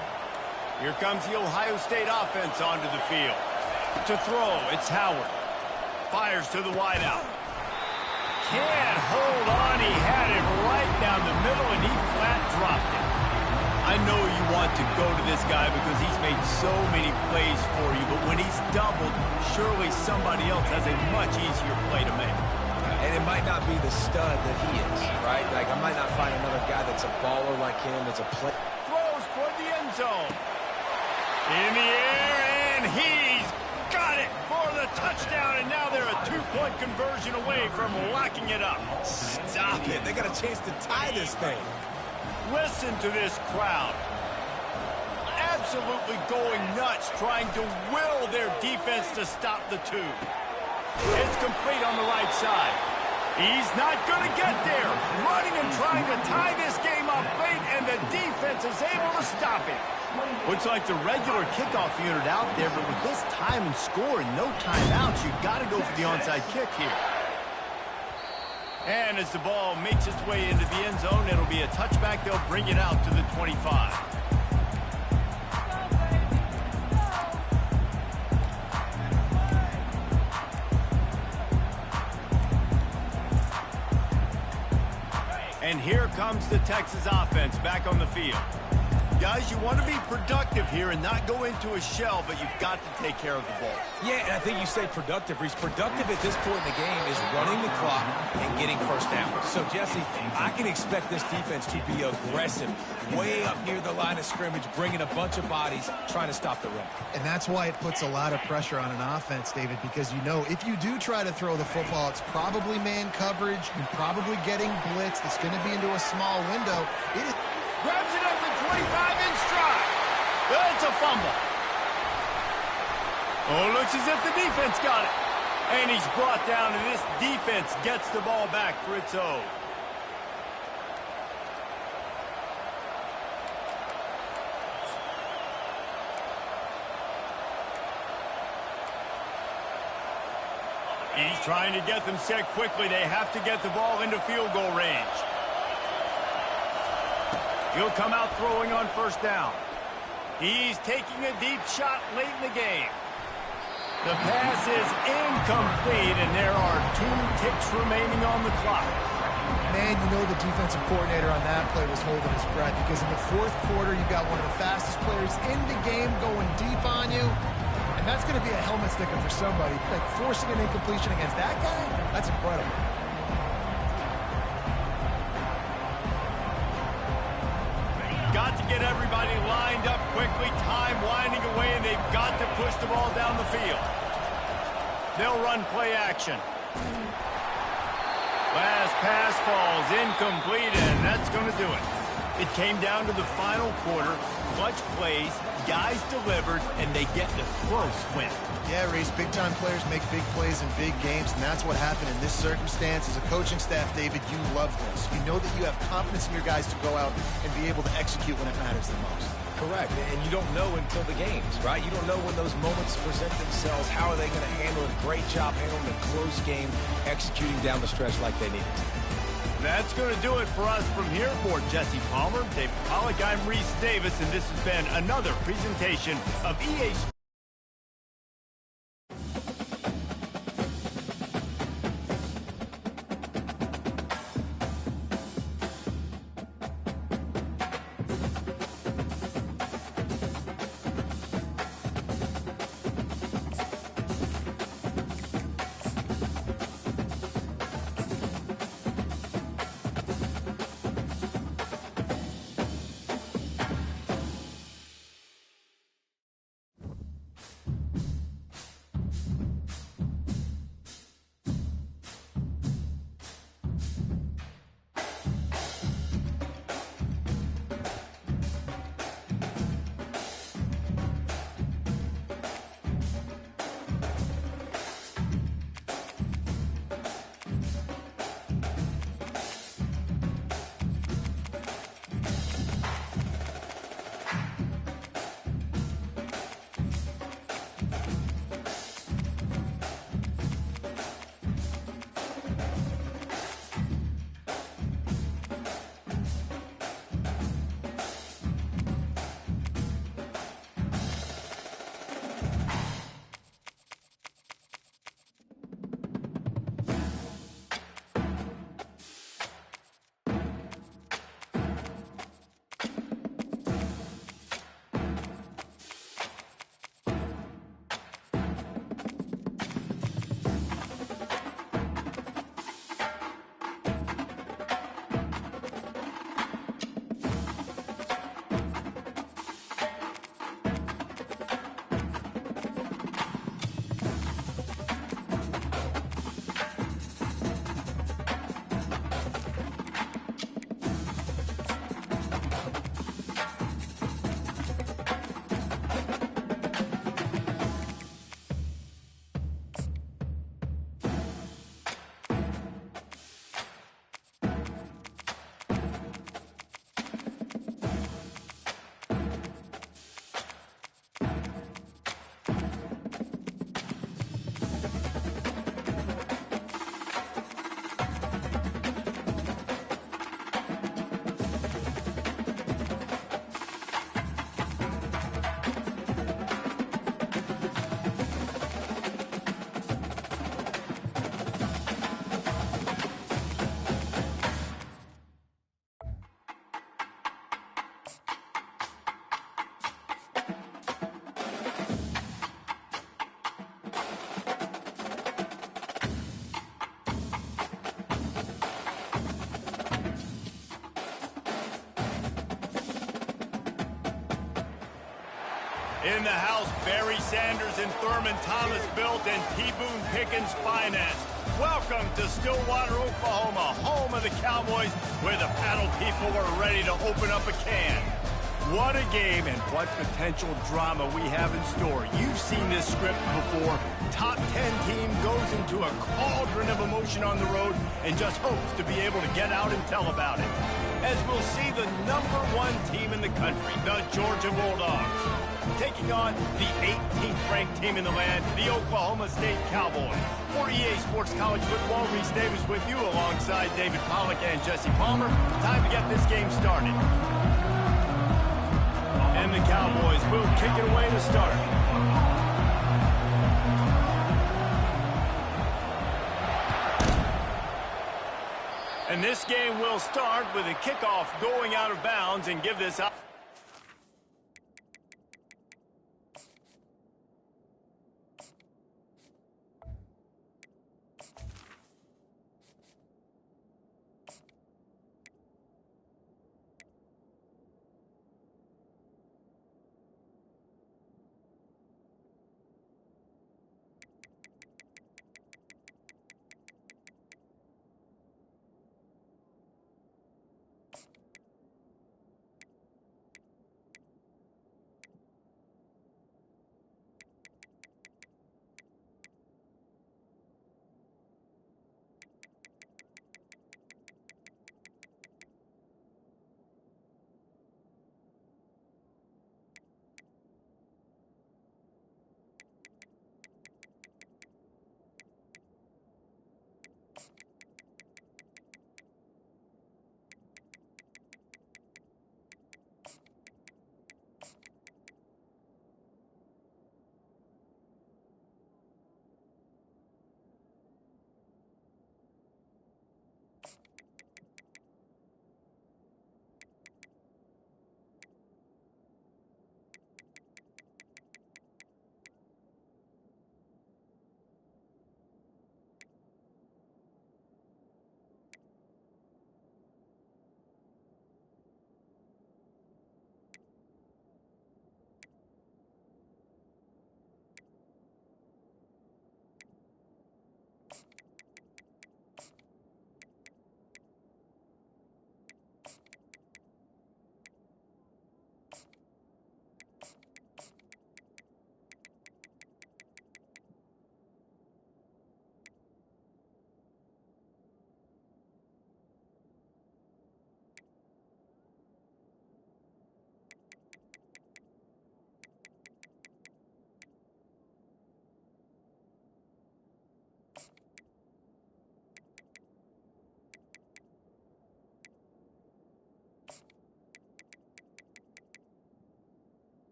Here comes the Ohio State offense onto the field. To throw, it's Howard. Fires to the wideout. Can't hold on. He had it right down the middle, and he flat dropped it. I know you want to go to this guy because he's made so many plays for you, but when he's doubled, surely somebody else has a much easier play to make. And it might not be the stud that he is, right? Like, I might not find another guy that's a baller like him, that's a play. Throws toward the end zone. In the air, and he's got it for the touchdown, and now they're a 2-point conversion away from locking it up. Stop it. They got a chance to tie this thing. Listen to this crowd. Absolutely going nuts, trying to will their defense to stop the 2. It's complete on the right side. He's not going to get there. Running and trying to tie this game up late, and the defense is able to stop it. Looks like the regular kickoff unit out there, but with this time and score and no timeouts, you've got to go for the onside kick here. And as the ball makes its way into the end zone, it'll be a touchback. They'll bring it out to the 25. And here comes the Texas offense back on the field. Guys, you want to be productive here and not go into a shell, but you've got to take care of the ball. Yeah, and I think you say productive, Reese. Productive at this point in the game is running the clock and getting first down. So, Jesse, I can expect this defense to be aggressive, way up near the line of scrimmage, bringing a bunch of bodies, trying to stop the run. And that's why it puts a lot of pressure on an offense, David, because you know if you do try to throw the football, it's probably man coverage. You're probably getting blitz. That's going to be into a small window. Grabs it up to 25 in stride. It's a fumble. Oh, looks as if the defense got it. And he's brought down, and this defense gets the ball back for its own. He's trying to get them set quickly. They have to get the ball into field goal range. He'll come out throwing on first down. He's taking a deep shot late in the game. The pass is incomplete, and there are 2 ticks remaining on the clock. Man, you know the defensive coordinator on that play was holding his breath because in the fourth quarter, you got one of the fastest players in the game going deep on you, and that's going to be a helmet sticker for somebody. Like, forcing an incompletion against that guy, that's incredible. Got to get everybody lined up quickly, time winding away, and they've got to push the ball down the field. They'll run play action. Last pass falls incomplete, and that's going to do it. It came down to the final quarter. Clutch plays, guys delivered, and they get the close win. Yeah, Reese, big-time players make big plays in big games, and that's what happened in this circumstance. As a coaching staff, David, you love this. You know that you have confidence in your guys to go out and be able to execute when it matters the most. Correct, and you don't know until the games, right? You don't know when those moments present themselves. How are they going to handle it? Great job handling a close game, executing down the stretch like they needed to. That's going to do it for us from here. For Jesse Palmer, David Pollack, I'm Reese Davis, and this has been another presentation of EA Sports. In the house, Barry Sanders and Thurman Thomas built and T. Boone Pickens financed. Welcome to Stillwater, Oklahoma, home of the Cowboys, where the paddle people are ready to open up a can. What a game and what potential drama we have in store. You've seen this script before. Top 10 team goes into a cauldron of emotion on the road and just hopes to be able to get out and tell about it. As we'll see the #1 team in the country, the Georgia Bulldogs, taking on the 18th ranked team in the land, the Oklahoma State Cowboys. For EA Sports College Football, Reese Davis with you alongside David Pollack and Jesse Palmer. Time to get this game started. And the Cowboys will kick it away to start. And this game will start with a kickoff going out of bounds and give this up.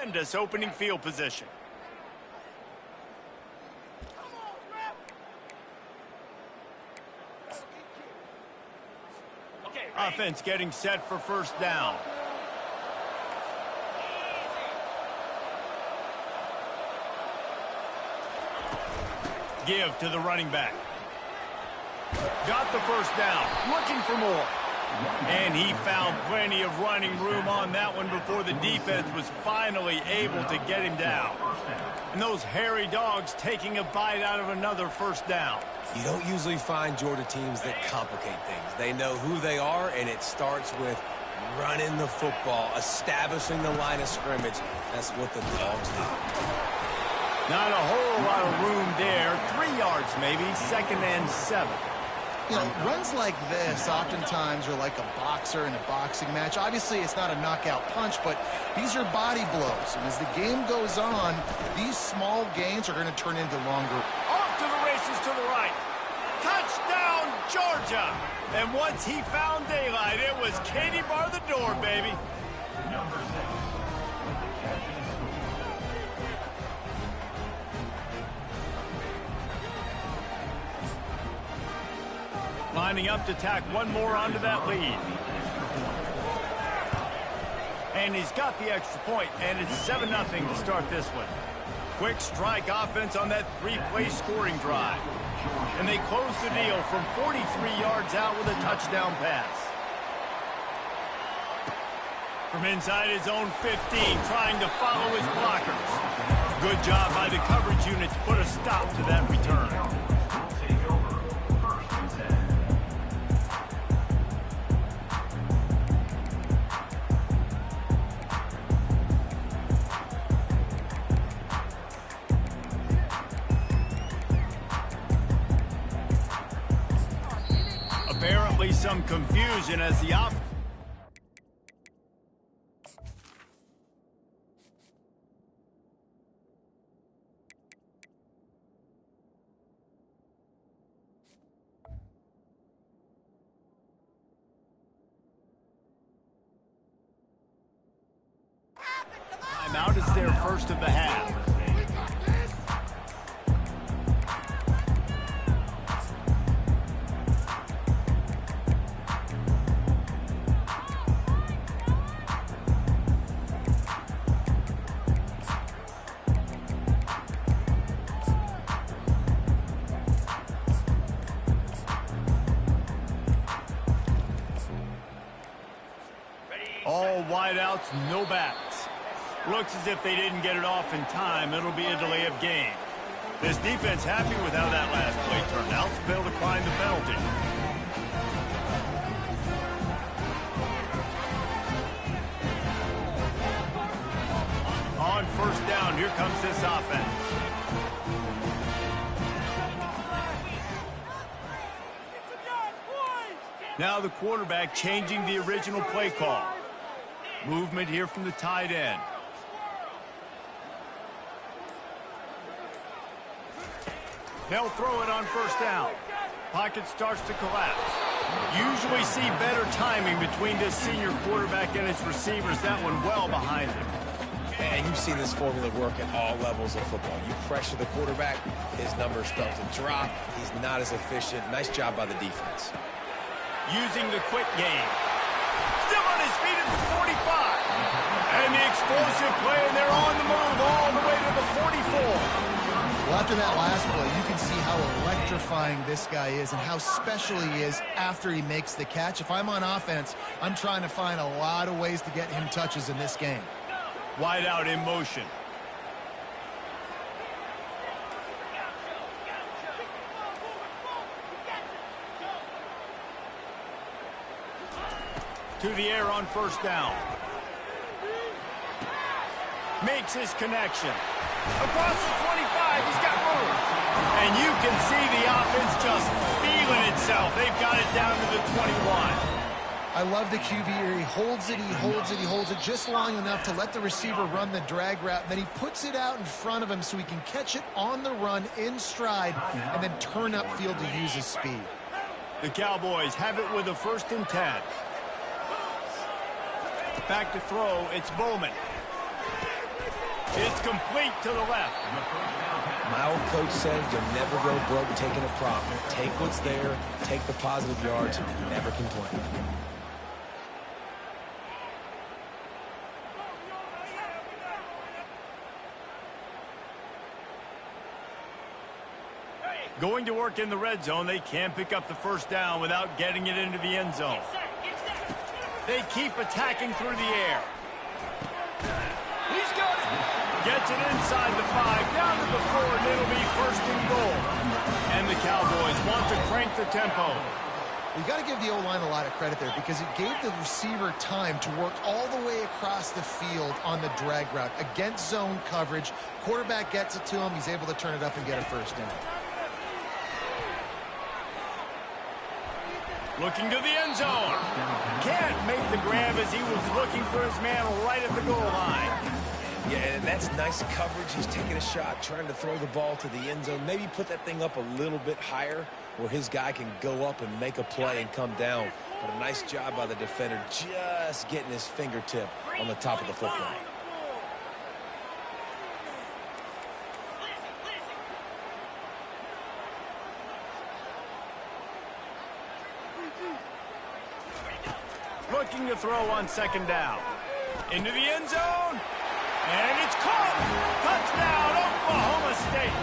Tremendous opening field position. Offense getting set for first down. Give to the running back. Got the first down. Looking for more. And he found plenty of running room on that one before the defense was finally able to get him down. And those hairy dogs taking a bite out of another first down. You don't usually find Georgia teams that complicate things. They know who they are, and it starts with running the football, establishing the line of scrimmage. That's what the dogs do. Not a whole lot of room there. 3 yards maybe, 2nd and 7. You know, runs like this oftentimes are like a boxer in a boxing match. Obviously, it's not a knockout punch, but these are body blows. And as the game goes on, these small gains are going to turn into longer. Off to the races to the right. Touchdown, Georgia. And once he found daylight, it was Katie bar the door, baby. Number 6. Lining up to tack one more onto that lead. And he's got the extra point, and it's 7-0 to start this one. Quick strike offense on that 3-play scoring drive. And they close the deal from 43 yards out with a touchdown pass. From inside his own 15, trying to follow his blockers. Good job by the coverage unit to put a stop to that return. Apparently some confusion as the offense. timeout. It's their first of the half. All wideouts, no backs. Looks as if they didn't get it off in time. It'll be a delay of game. This defense happy with how that last play turned out, so failed to find the penalty. On first down, here comes this offense. Now the quarterback changing the original play call. Movement here from the tight end. They'll throw it on first down. Pocket starts to collapse. Usually see better timing between this senior quarterback and his receivers. That one well behind him. And you've seen this formula work at all levels of football. You pressure the quarterback, his numbers start to drop. He's not as efficient. Nice job by the defense. Using the quick game. Still on his feet at the 45. And the explosive play, and they're on the move all the way to the 44. Well, after that last play, you can see how electrifying this guy is and how special he is after he makes the catch. If I'm on offense, I'm trying to find a lot of ways to get him touches in this game. Wide out in motion. To the air on first down. Makes his connection. Across the 25, he's got room. And you can see the offense just feeling itself. They've got it down to the 21. I love the QB here. He holds it, he holds it, he holds it just long enough to let the receiver run the drag route. And then he puts it out in front of him so he can catch it on the run in stride and then turn upfield to use his speed. The Cowboys have it with a 1st and 10. Back to throw, it's Bowman. It's complete to the left. My old coach said you'll never go broke taking a profit. Take what's there, take the positive yards, never complain. Going to work in the red zone, they can't pick up the first down without getting it into the end zone. They keep attacking through the air. He's got it. Gets it inside the 5, down to the 4, and it'll be 1st and goal. And the Cowboys want to crank the tempo. You got to give the O-line a lot of credit there because it gave the receiver time to work all the way across the field on the drag route against zone coverage. Quarterback gets it to him. He's able to turn it up and get a first down. Looking to the end zone. Can't make the grab as he was looking for his man right at the goal line. Yeah, and that's nice coverage. He's taking a shot, trying to throw the ball to the end zone. Maybe put that thing up a little bit higher where his guy can go up and make a play and come down. But a nice job by the defender just getting his fingertip on the top of the football. Looking to throw on 2nd down. Into the end zone. And it's caught. Touchdown, Oklahoma State.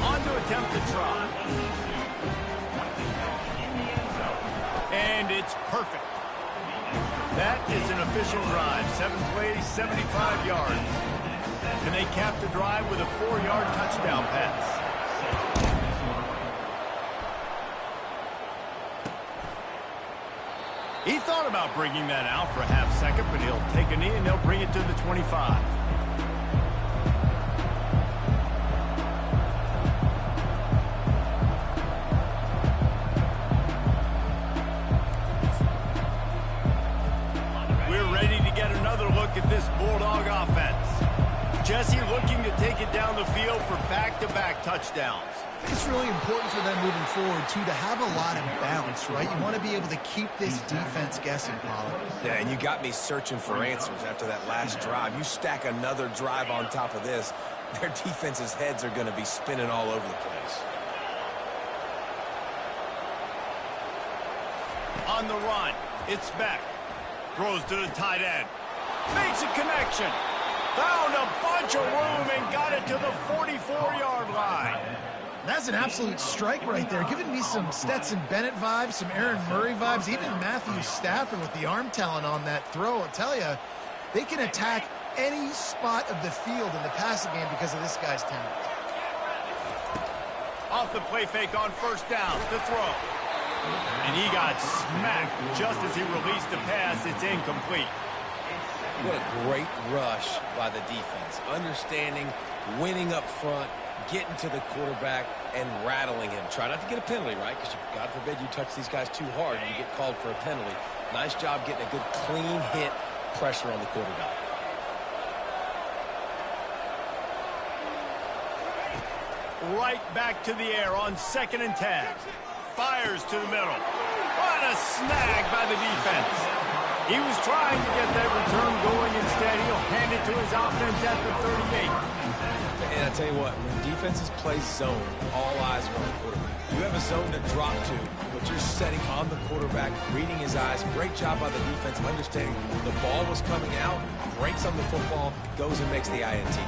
On to attempt the try. And it's perfect. That is an efficient drive. 7 plays, 75 yards. And they cap the drive with a 4-yard touchdown pass. He thought about bringing that out for a half second, but he'll take a knee and they'll bring it to the 25. We're ready to get another look at this Bulldog offense. Jesse looking to take it down the field for back-to-back touchdowns. I think it's really important for them moving forward, too, to have a lot of balance, right? You want to be able to keep this defense guessing, Pollard. Yeah, and you got me searching for answers after that last drive. You stack another drive on top of this, their defense's heads are going to be spinning all over the place. On the run, it's Beck. Throws to the tight end. Makes a connection. Found a bunch of room and got it to the 44-yard line. That's an absolute strike right there, giving me some Stetson Bennett vibes, some Aaron Murray vibes, even Matthew Stafford with the arm talent on that throw. I'll tell you, they can attack any spot of the field in the passing game because of this guy's talent. Off the play fake on first down, the throw. And he got smacked just as he released the pass. It's incomplete. What a great rush by the defense. Understanding, winning up front, getting to the quarterback, and rattling him. Try not to get a penalty, right? Because God forbid you touch these guys too hard and you get called for a penalty. Nice job getting a good clean hit pressure on the quarterback. Right back to the air on 2nd and 10. Fires to the middle. What a snag by the defense. He was trying to get that return going. Instead, he'll hand it to his offense at the 38. And I tell you what, when defenses play zone, all eyes are on the quarterback. You have a zone to drop to, but you're setting on the quarterback, reading his eyes. Great job by the defense, understanding the ball was coming out, breaks on the football, goes and makes the INT.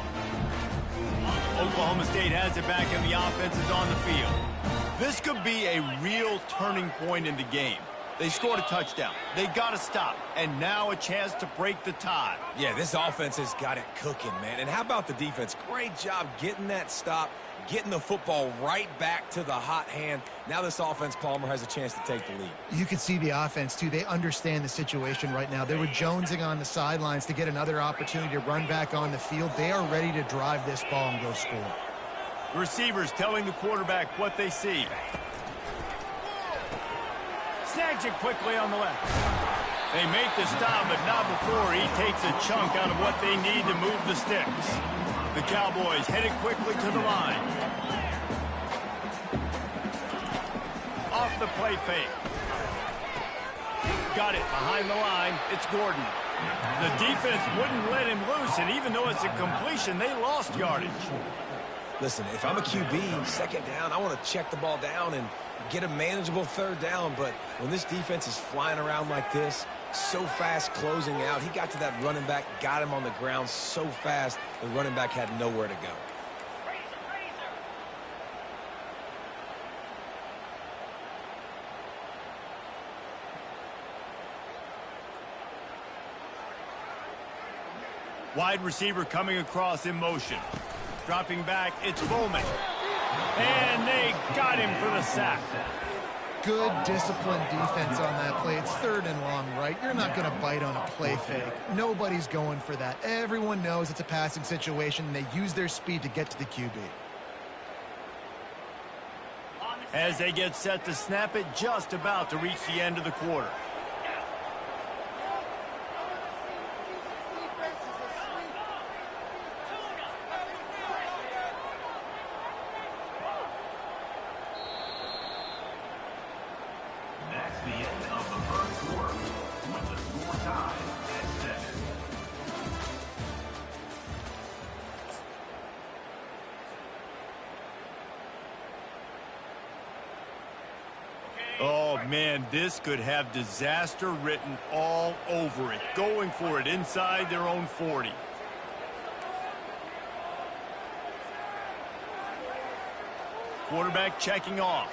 Oklahoma State has it back and the offense is on the field. This could be a real turning point in the game. They scored a touchdown. They got to stop. And now a chance to break the tie. Yeah, this offense has got it cooking, man. And how about the defense? Great job getting that stop, getting the football right back to the hot hand. Now this offense, Palmer, has a chance to take the lead. You can see the offense, too. They understand the situation right now. They were jonesing on the sidelines to get another opportunity to run back on the field. They are ready to drive this ball and go score. Receivers telling the quarterback what they see. Snags it quickly on the left. They make the stop, but not before he takes a chunk out of what they need to move the sticks. The Cowboys headed quickly to the line. Off the play fake. Got it behind the line. It's Gordon. The defense wouldn't let him loose, and even though it's a completion, they lost yardage. Listen, if I'm a QB, 2nd down, I want to check the ball down and get a manageable 3rd down. But when this defense is flying around like this, so fast closing out, he got to that running back, got him on the ground so fast, the running back had nowhere to go. Wide receiver coming across in motion. Dropping back, it's Bowman. And they got him for the sack. Good, disciplined defense on that play. It's 3rd and long, right? You're not going to bite on a play fake. Nobody's going for that. Everyone knows it's a passing situation, and they use their speed to get to the QB. As they get set to snap it, just about to reach the end of the quarter. That's the end of the first quarter, with the score tied at 7. Oh, man, this could have disaster written all over it. Going for it inside their own 40. Quarterback checking off.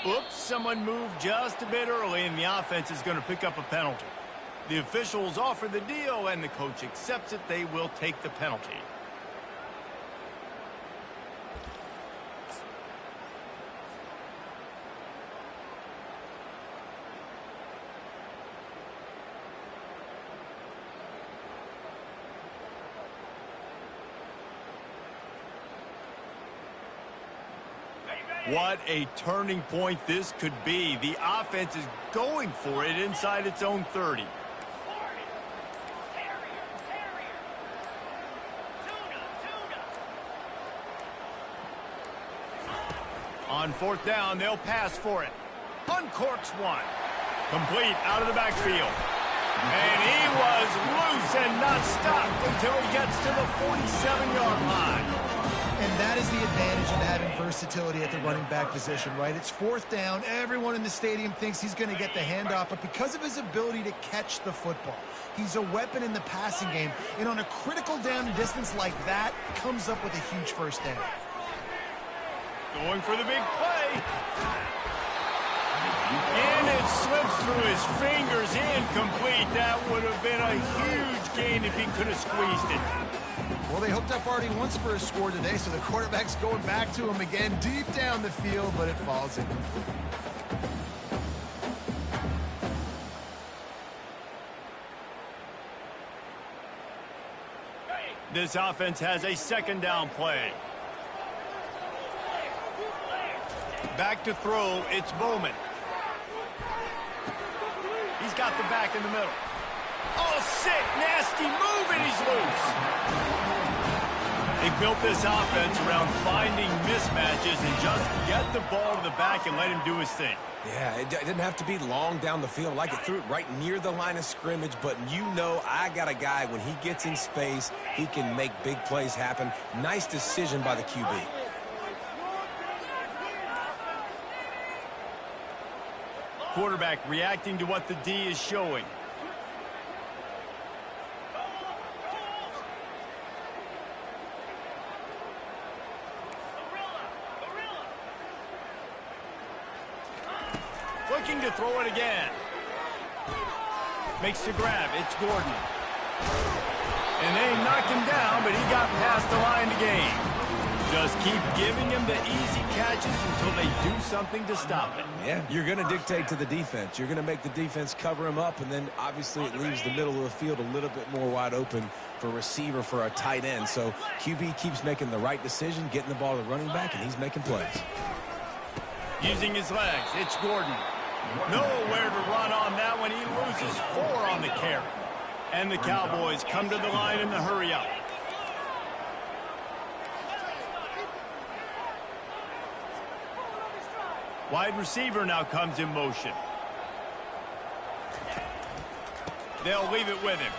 Oops, someone moved just a bit early, and the offense is going to pick up a penalty. The officials offer the deal, and the coach accepts it. They will take the penalty. What a turning point this could be. The offense is going for it inside its own 30. On fourth down, they'll pass for it. Uncorks one. Complete out of the backfield. And he was loose and not stopped until he gets to the 47-yard line. And that is the advantage of having versatility at the running back position, right? It's fourth down. Everyone in the stadium thinks he's going to get the handoff, but because of his ability to catch the football, he's a weapon in the passing game. And on a critical down and distance like that, comes up with a huge first down. Going for the big play. And it slips through his fingers, incomplete. That would have been a huge gain if he could have squeezed it. Well, they hooked up already once for a score today, so the quarterback's going back to him again deep down the field, but it falls incomplete. This offense has a second down play. Back to throw, it's Bowman. He's got the back in the middle. Oh, sick, nasty move, and he's loose. They built this offense around finding mismatches and just get the ball to the back and let him do his thing. Yeah, it didn't have to be long down the field. Like it threw it right near the line of scrimmage, but you know I got a guy, when he gets in space, he can make big plays happen. Nice decision by the QB. Quarterback reacting to what the D is showing. Looking to throw it again. Makes the grab. It's Gordon. And they knocked him down, but he got past the line to gain. Just keep giving him the easy catches until they do something to stop it. Yeah, you're going to dictate to the defense. You're going to make the defense cover him up, and then obviously it leaves the middle of the field a little bit more wide open for receiver, for a tight end. So QB keeps making the right decision, getting the ball to the running back, and he's making plays. Using his legs, it's Gordon. Nowhere to run on that one. He loses 4 on the carry. And the Cowboys come to the line in the hurry up. Wide receiver now comes in motion. They'll leave it with him.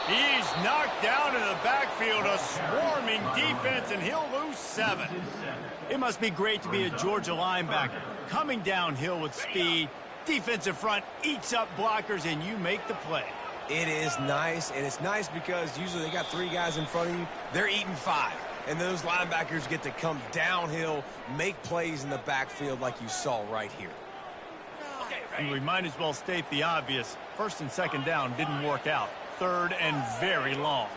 He's knocked down in the backfield, a swarming defense, and he'll lose 7. It must be great to be a Georgia linebacker. Coming downhill with speed, defensive front eats up blockers, and you make the play. It is nice, and it's nice because usually they got 3 guys in front of you. They're eating 5. And those linebackers get to come downhill, make plays in the backfield like you saw right here. And we might as well state the obvious. First and second down didn't work out. Third and very long.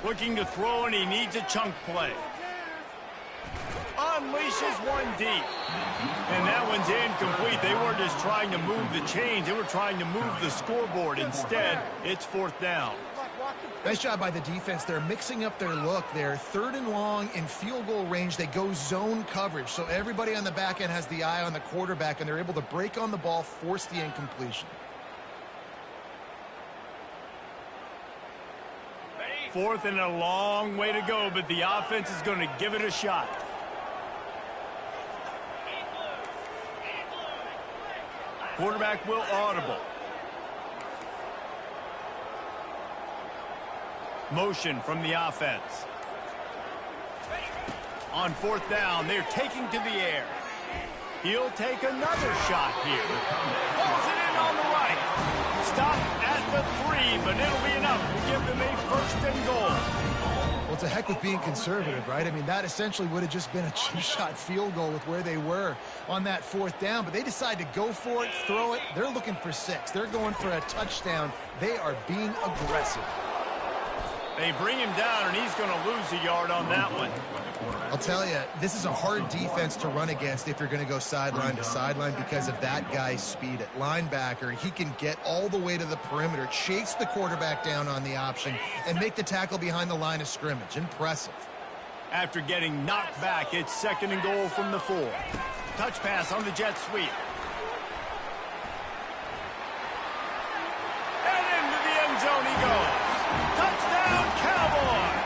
Looking to throw, and he needs a chunk play. Unleashes one deep. And that one's incomplete. They weren't just trying to move the chains. They were trying to move the scoreboard. Instead, it's fourth down. Nice job by the defense. They're mixing up their look. They're third and long in field goal range. They go zone coverage. So everybody on the back end has the eye on the quarterback, and they're able to break on the ball, force the incompletion. Fourth and a long way to go, but the offense is going to give it a shot. Quarterback will audible. Motion from the offense. On fourth down, they're taking to the air. He'll take another shot here. Pulls it in on the right. Stop at the 3, but it'll be enough to give them a first and goal. Well, it's a heck with being conservative, right? I mean, that essentially would have just been a two-shot field goal with where they were on that fourth down, but they decide to go for it, throw it. They're looking for 6. They're going for a touchdown. They are being aggressive. They bring him down, and he's going to lose a yard on that one. I'll tell you, this is a hard defense to run against if you're going to go sideline to sideline because of that guy's speed at linebacker. He can get all the way to the perimeter, chase the quarterback down on the option, and make the tackle behind the line of scrimmage. Impressive. After getting knocked back, it's 2nd and goal from the 4. Touch pass on the jet sweep. And into the end zone he goes. Touchdown, Cowboys!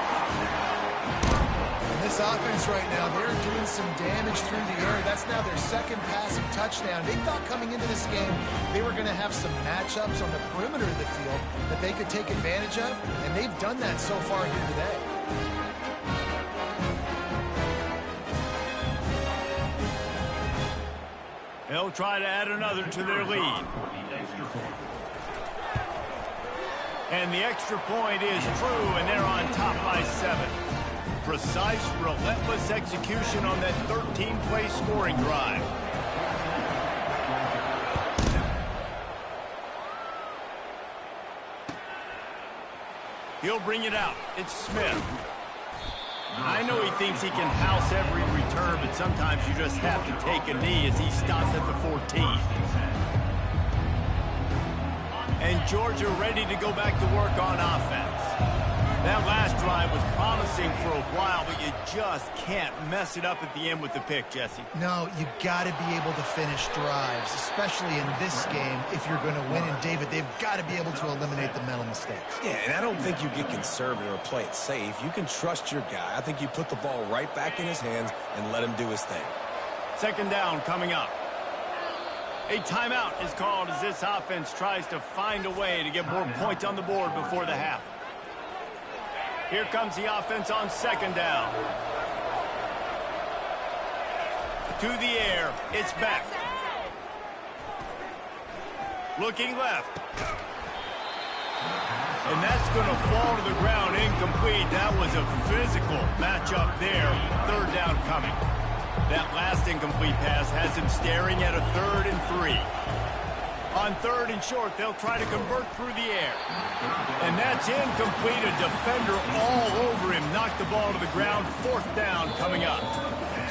And this offense right now, they're doing some damage through the air. That's now their 2nd passing touchdown. They thought coming into this game they were going to have some matchups on the perimeter of the field that they could take advantage of, and they've done that so far here today. They'll try to add another to their lead. And the extra point is true, and they're on top by 7. Precise, relentless execution on that 13-play scoring drive. He'll bring it out. It's Smith. I know he thinks he can house every return, but sometimes you just have to take a knee as he stops at the 14. And Georgia ready to go back to work on offense. That last drive was promising for a while, but you just can't mess it up at the end with the pick, Jesse. No, you got to be able to finish drives, especially in this game. If you're going to win, and David, they've got to be able to eliminate the mental mistakes. Yeah, and I don't think you get conservative or play it safe. You can trust your guy. I think you put the ball right back in his hands and let him do his thing. 2nd down coming up. A timeout is called as this offense tries to find a way to get more points on the board before the half. Here comes the offense on 2nd down. To the air, it's back. Looking left. And that's going to fall to the ground incomplete. That was a physical matchup there. 3rd down coming. That last incomplete pass has him staring at a 3rd and 3. On 3rd and short, they'll try to convert through the air. And that's incomplete. A defender all over him. Knocked the ball to the ground. 4th down coming up.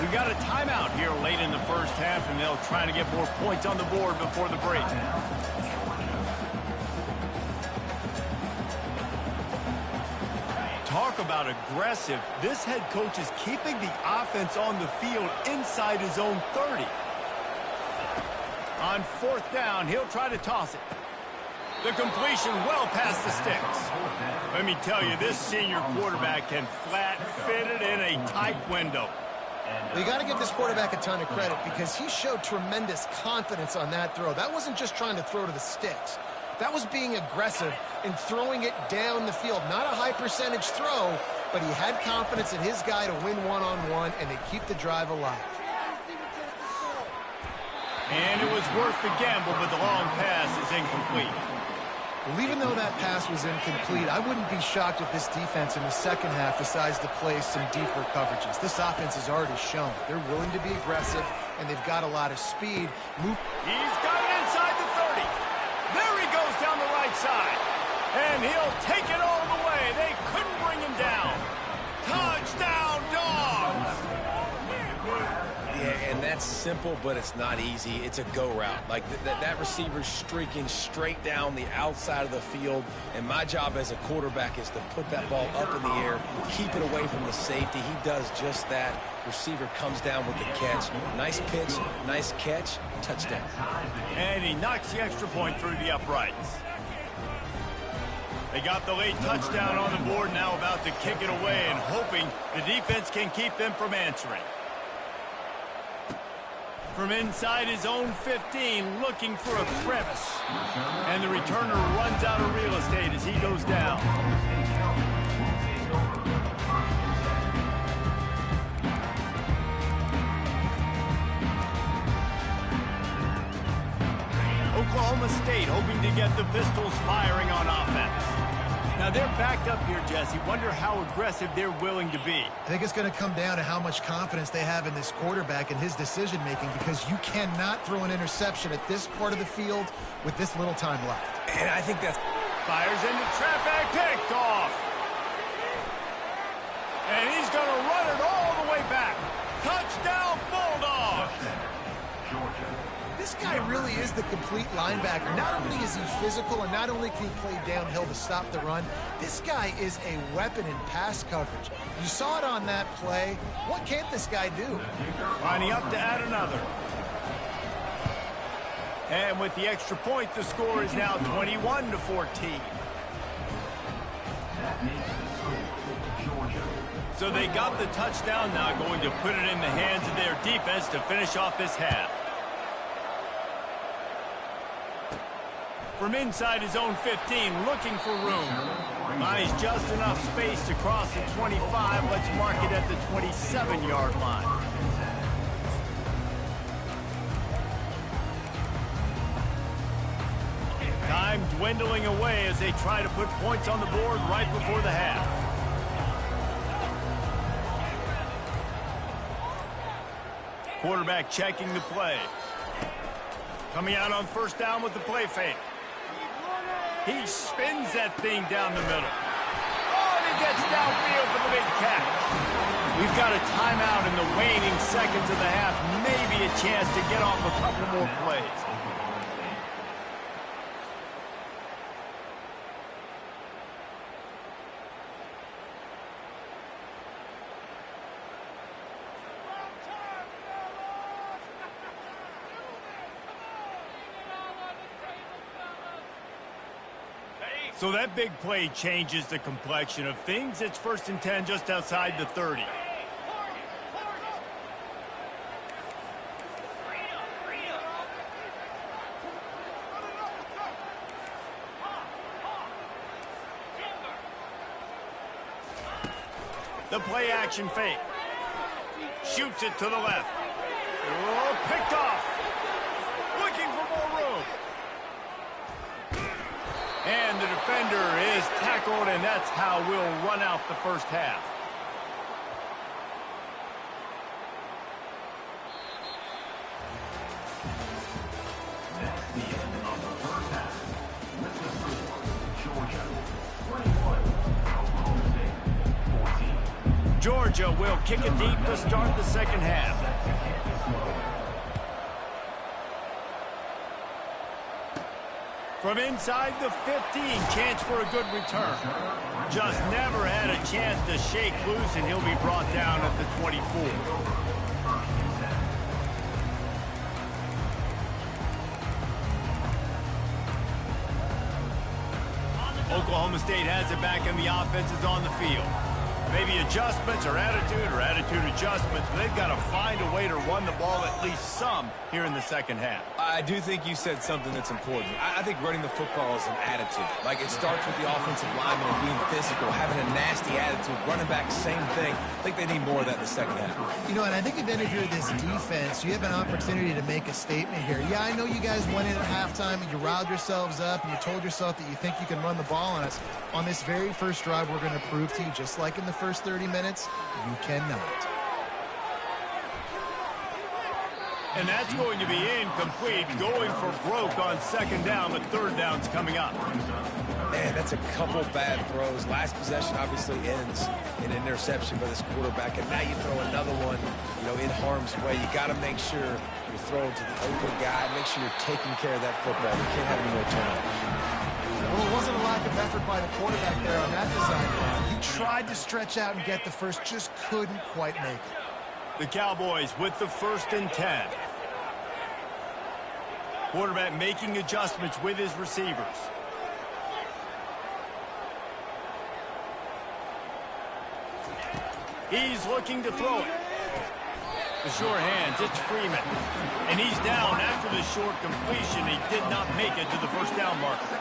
We've got a timeout here late in the first half, and they'll try to get more points on the board before the break. Talk about aggressive. This head coach is keeping the offense on the field inside his own 30. On 4th down, he'll try to toss it. The completion well past the sticks. Let me tell you, this senior quarterback can flat fit it in a tight window. Well, you got to give this quarterback a ton of credit because he showed tremendous confidence on that throw. That wasn't just trying to throw to the sticks. That was being aggressive and throwing it down the field. Not a high percentage throw, but he had confidence in his guy to win one-on-one and to keep the drive alive. And it was worth the gamble, but the long pass is incomplete. Well, even though that pass was incomplete, I wouldn't be shocked if this defense in the 2nd half decides to play some deeper coverages. This offense has already shown they're willing to be aggressive, and they've got a lot of speed. He's got it inside the 30. There he goes down the right side. And he'll take it all the way. They couldn't bring him down. Touchdown, Dogs! Yeah, and that's simple, but it's not easy. It's a go route. Like that receiver's streaking straight down the outside of the field, and my job as a quarterback is to put that ball up in the air, keep it away from the safety. He does just that. Receiver comes down with the catch. Nice pitch, nice catch, touchdown. And he knocks the extra point through the uprights. They got the late touchdown on the board, now about to kick it away and hoping the defense can keep them from answering. From inside his own 15, looking for a crevice. And the returner runs out of real estate as he goes down. Oklahoma State hoping to get the Pistols firing on offense. Now they're backed up here, Jesse. Wonder how aggressive they're willing to be. I think it's going to come down to how much confidence they have in this quarterback and his decision-making, because you cannot throw an interception at this part of the field with this little time left. And I think that's... Fires into traffic, picked off. And he's going to run it all the way back. Touchdown, Bulldogs! This guy really is the complete linebacker. Not only is he physical and not only can he play downhill to stop the run, this guy is a weapon in pass coverage. You saw it on that play. What can't this guy do? Lining up to add another. And with the extra point, the score is now 21-14. So they got the touchdown, now going to put it in the hands of their defense to finish off this half. From inside his own 15, looking for room. Finds just enough space to cross the 25. Let's mark it at the 27-yard line. Time dwindling away as they try to put points on the board right before the half. Quarterback checking the play. Coming out on first down with the play fake. He spins that thing down the middle. Oh, and he gets downfield for the big catch. We've got a timeout in the waning seconds of the half. Maybe a chance to get off a couple more plays. So that big play changes the complexion of things. It's 1st and 10 just outside the 30. The play action fake. Shoots it to the left. Oh, picked off. Looking for more room. And the defender is tackled, and that's how we'll run out the first half. That's the end of the first half. With the score, Georgia 21, Oklahoma State 14. Georgia will kick it deep to start the second half. From inside the 15, chance for a good return. Just never had a chance to shake loose, and he'll be brought down at the 24. Oklahoma State has it back, and the offense is on the field. Maybe adjustments or attitude adjustments, but they've got to find a way to run the ball at least some here in the second half. I do think you said something that's important. I think running the football is an attitude. Like, it starts with the offensive lineman being physical, having a nasty attitude. Running back, same thing. I think they need more of that in the second half. You know, and I think if any of you are this defense, you have an opportunity to make a statement here. Yeah, I know you guys went in at halftime and you riled yourselves up and you told yourself that you think you can run the ball on us. On this very first drive, we're going to prove to you, just like in the first 30 minutes, you cannot. And that's going to be incomplete, going for broke on second down, but third down's coming up. Man, that's a couple bad throws. Last possession obviously ends in an interception by this quarterback, and now you throw another one, in harm's way. You got to make sure you're throwing to the open guy. Make sure you're taking care of that football. You can't have any more turnovers. Well, it wasn't a lack of effort by the quarterback there on that design run. He tried to stretch out and get the first, just couldn't quite make it. The Cowboys with the 1st and 10. Quarterback making adjustments with his receivers. He's looking to throw it. The short hands, it's Freeman. And he's down after the short completion. He did not make it to the first down marker.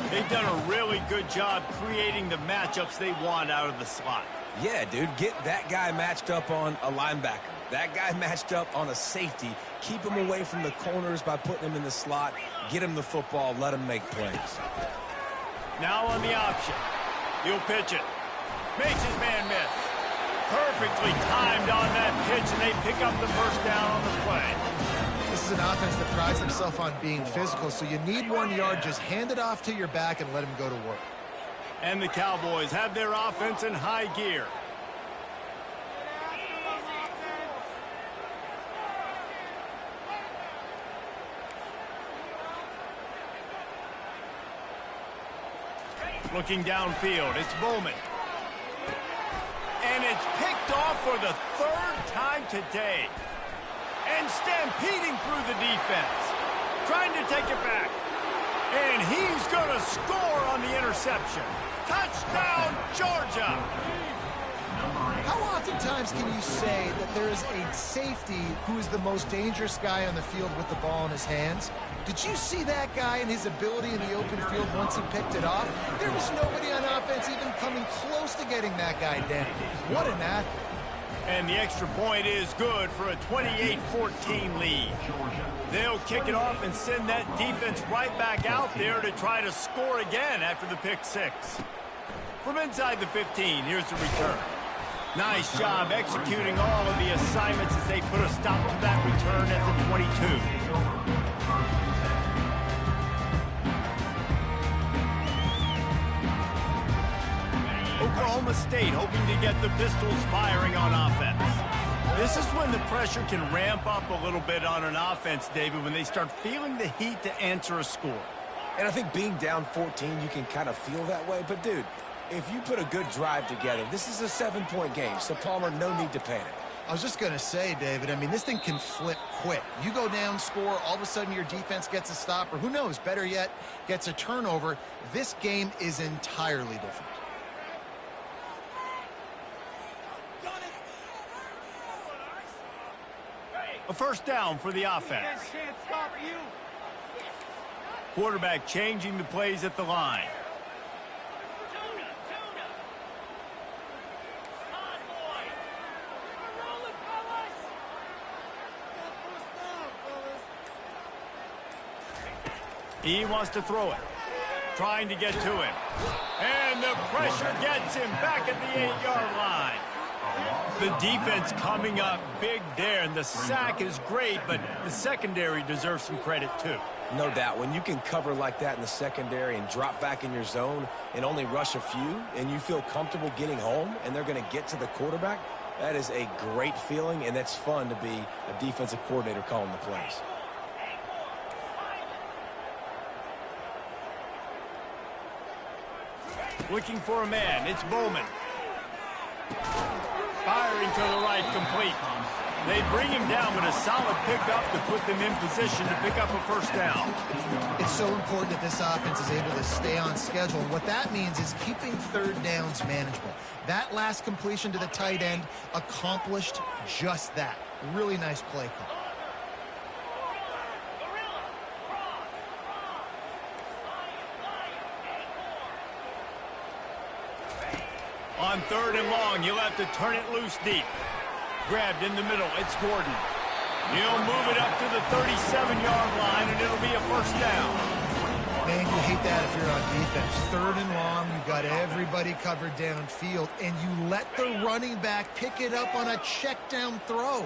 They've done a really good job creating the matchups they want out of the slot. Yeah, dude, get that guy matched up on a linebacker. That guy matched up on a safety. Keep him away from the corners by putting him in the slot. Get him the football. Let him make plays. Now on the option. He'll pitch it. Makes his man miss. Perfectly timed on that pitch, and they pick up the first down on the play. This is an offense that prides themselves on being physical, so you need 1 yard. Just hand it off to your back and let him go to work. And the Cowboys have their offense in high gear. Looking downfield, it's Bowman. And it's picked off for the third time today. And stampeding through the defense. Trying to take it back. And he's going to score on the interception. Touchdown, Georgia! How oftentimes can you say that there is a safety who is the most dangerous guy on the field with the ball in his hands? Did you see that guy and his ability in the open field once he picked it off? There was nobody on offense even coming close to getting that guy down. What an athlete. And the extra point is good for a 28-14 lead. They'll kick it off and send that defense right back out there to try to score again after the pick six. From inside the 15, here's the return. Nice job executing all of the assignments as they put a stop to that return at the 22. Oklahoma State hoping to get the Pistols firing on offense. This is when the pressure can ramp up a little bit on an offense, David, when they start feeling the heat to answer a score. And I think being down 14, you can kind of feel that way. But, dude, if you put a good drive together, this is a 7-point game. So, Palmer, no need to panic. I was just going to say, David, I mean, this thing can flip quick. You go down, score, all of a sudden your defense gets a stop, or who knows, better yet, gets a turnover. This game is entirely different. A first down for the offense. Quarterback changing the plays at the line. He wants to throw it. Trying to get to him. And the pressure gets him back at the 8-yard line. The defense coming up big there, and the sack is great, but the secondary deserves some credit too. No doubt. When you can cover like that in the secondary and drop back in your zone and only rush a few, and you feel comfortable getting home, and they're going to get to the quarterback, that is a great feeling, and that's fun to be a defensive coordinator calling the plays. Looking for a man. It's Bowman. Firing to the right, complete. They bring him down, but a solid pickup to put them in position to pick up a first down. It's so important that this offense is able to stay on schedule. And what that means is keeping third downs manageable. That last completion to the tight end accomplished just that. Really nice play call. On third and long, you'll have to turn it loose deep. Grabbed in the middle, it's Gordon. He'll move it up to the 37-yard line, and it'll be a first down. Man, you hate that if you're on defense. Third and long, you've got everybody covered downfield, and you let the running back pick it up on a check down throw.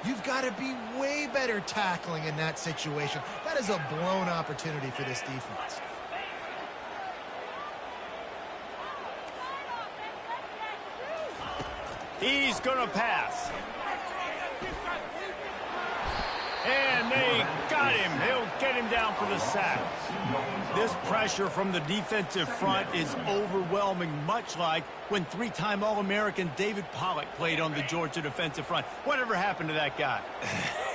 You've got to be way better tackling in that situation. That is a blown opportunity for this defense. He's going to pass. And they got him. He'll get him down for the sack. This pressure from the defensive front is overwhelming, much like when three-time All-American David Pollock played on the Georgia defensive front. Whatever happened to that guy?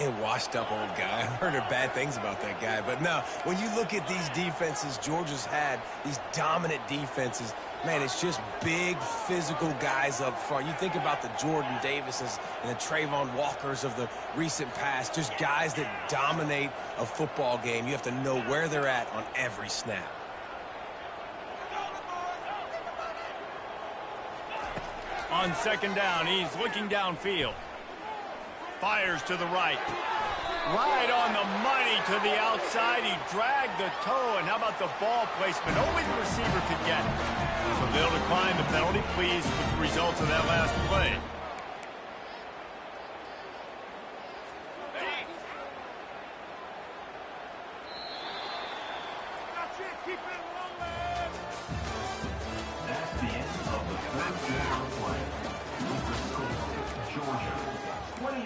A washed-up old guy. I've heard bad things about that guy. But no, when you look at these defenses Georgia's had, these dominant defenses, man, it's just big, physical guys up front. You think about the Jordan Davises and the Trayvon Walkers of the recent past, just guys that dominate a football game. You have to know where they're at on every snap. On second down, he's looking downfield. Fires to the right. Right on the money to the outside. He dragged the toe, and how about the ball placement? Only the receiver could get it. So they'll decline the penalty, pleased with the results of that last play. That's the end of the fourth quarter play. The score, Georgia 28,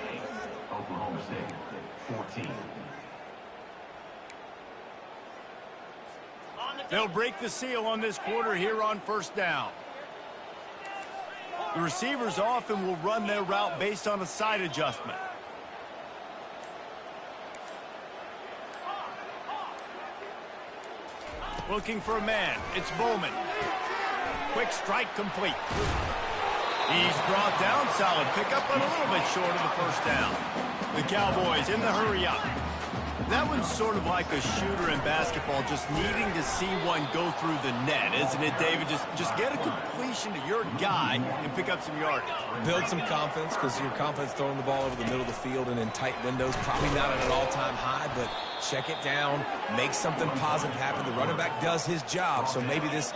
Oklahoma State 14. On the They'll break the seal on this quarter here on first down. The receivers often will run their route based on a side adjustment. Looking for a man. It's Bowman. Quick strike complete. He's brought down. Solid pickup, but a little bit short of the first down. The Cowboys in the hurry up. That one's sort of like a shooter in basketball, just needing to see one go through the net, isn't it, David? Just get a completion to your guy and pick up some yardage. Build some confidence, because your confidence throwing the ball over the middle of the field and in tight windows, probably not at an all-time high, but check it down, make something positive happen. The running back does his job, so maybe this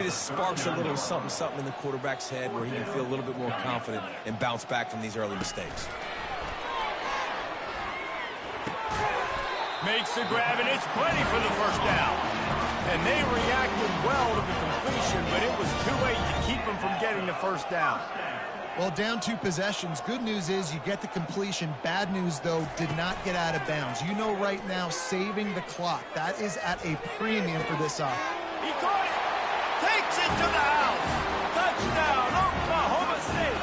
sparks a little something in the quarterback's head where he can feel a little bit more confident and bounce back from these early mistakes. Makes the grab, and it's plenty for the first down. And they reacted well to the completion, but it was too late to keep them from getting the first down. Well, down 2 possessions. Good news is you get the completion. Bad news, though, did not get out of bounds. You know right now, saving the clock. That is at a premium for this offense. He caught it. Takes it to the house. Touchdown, Oklahoma State.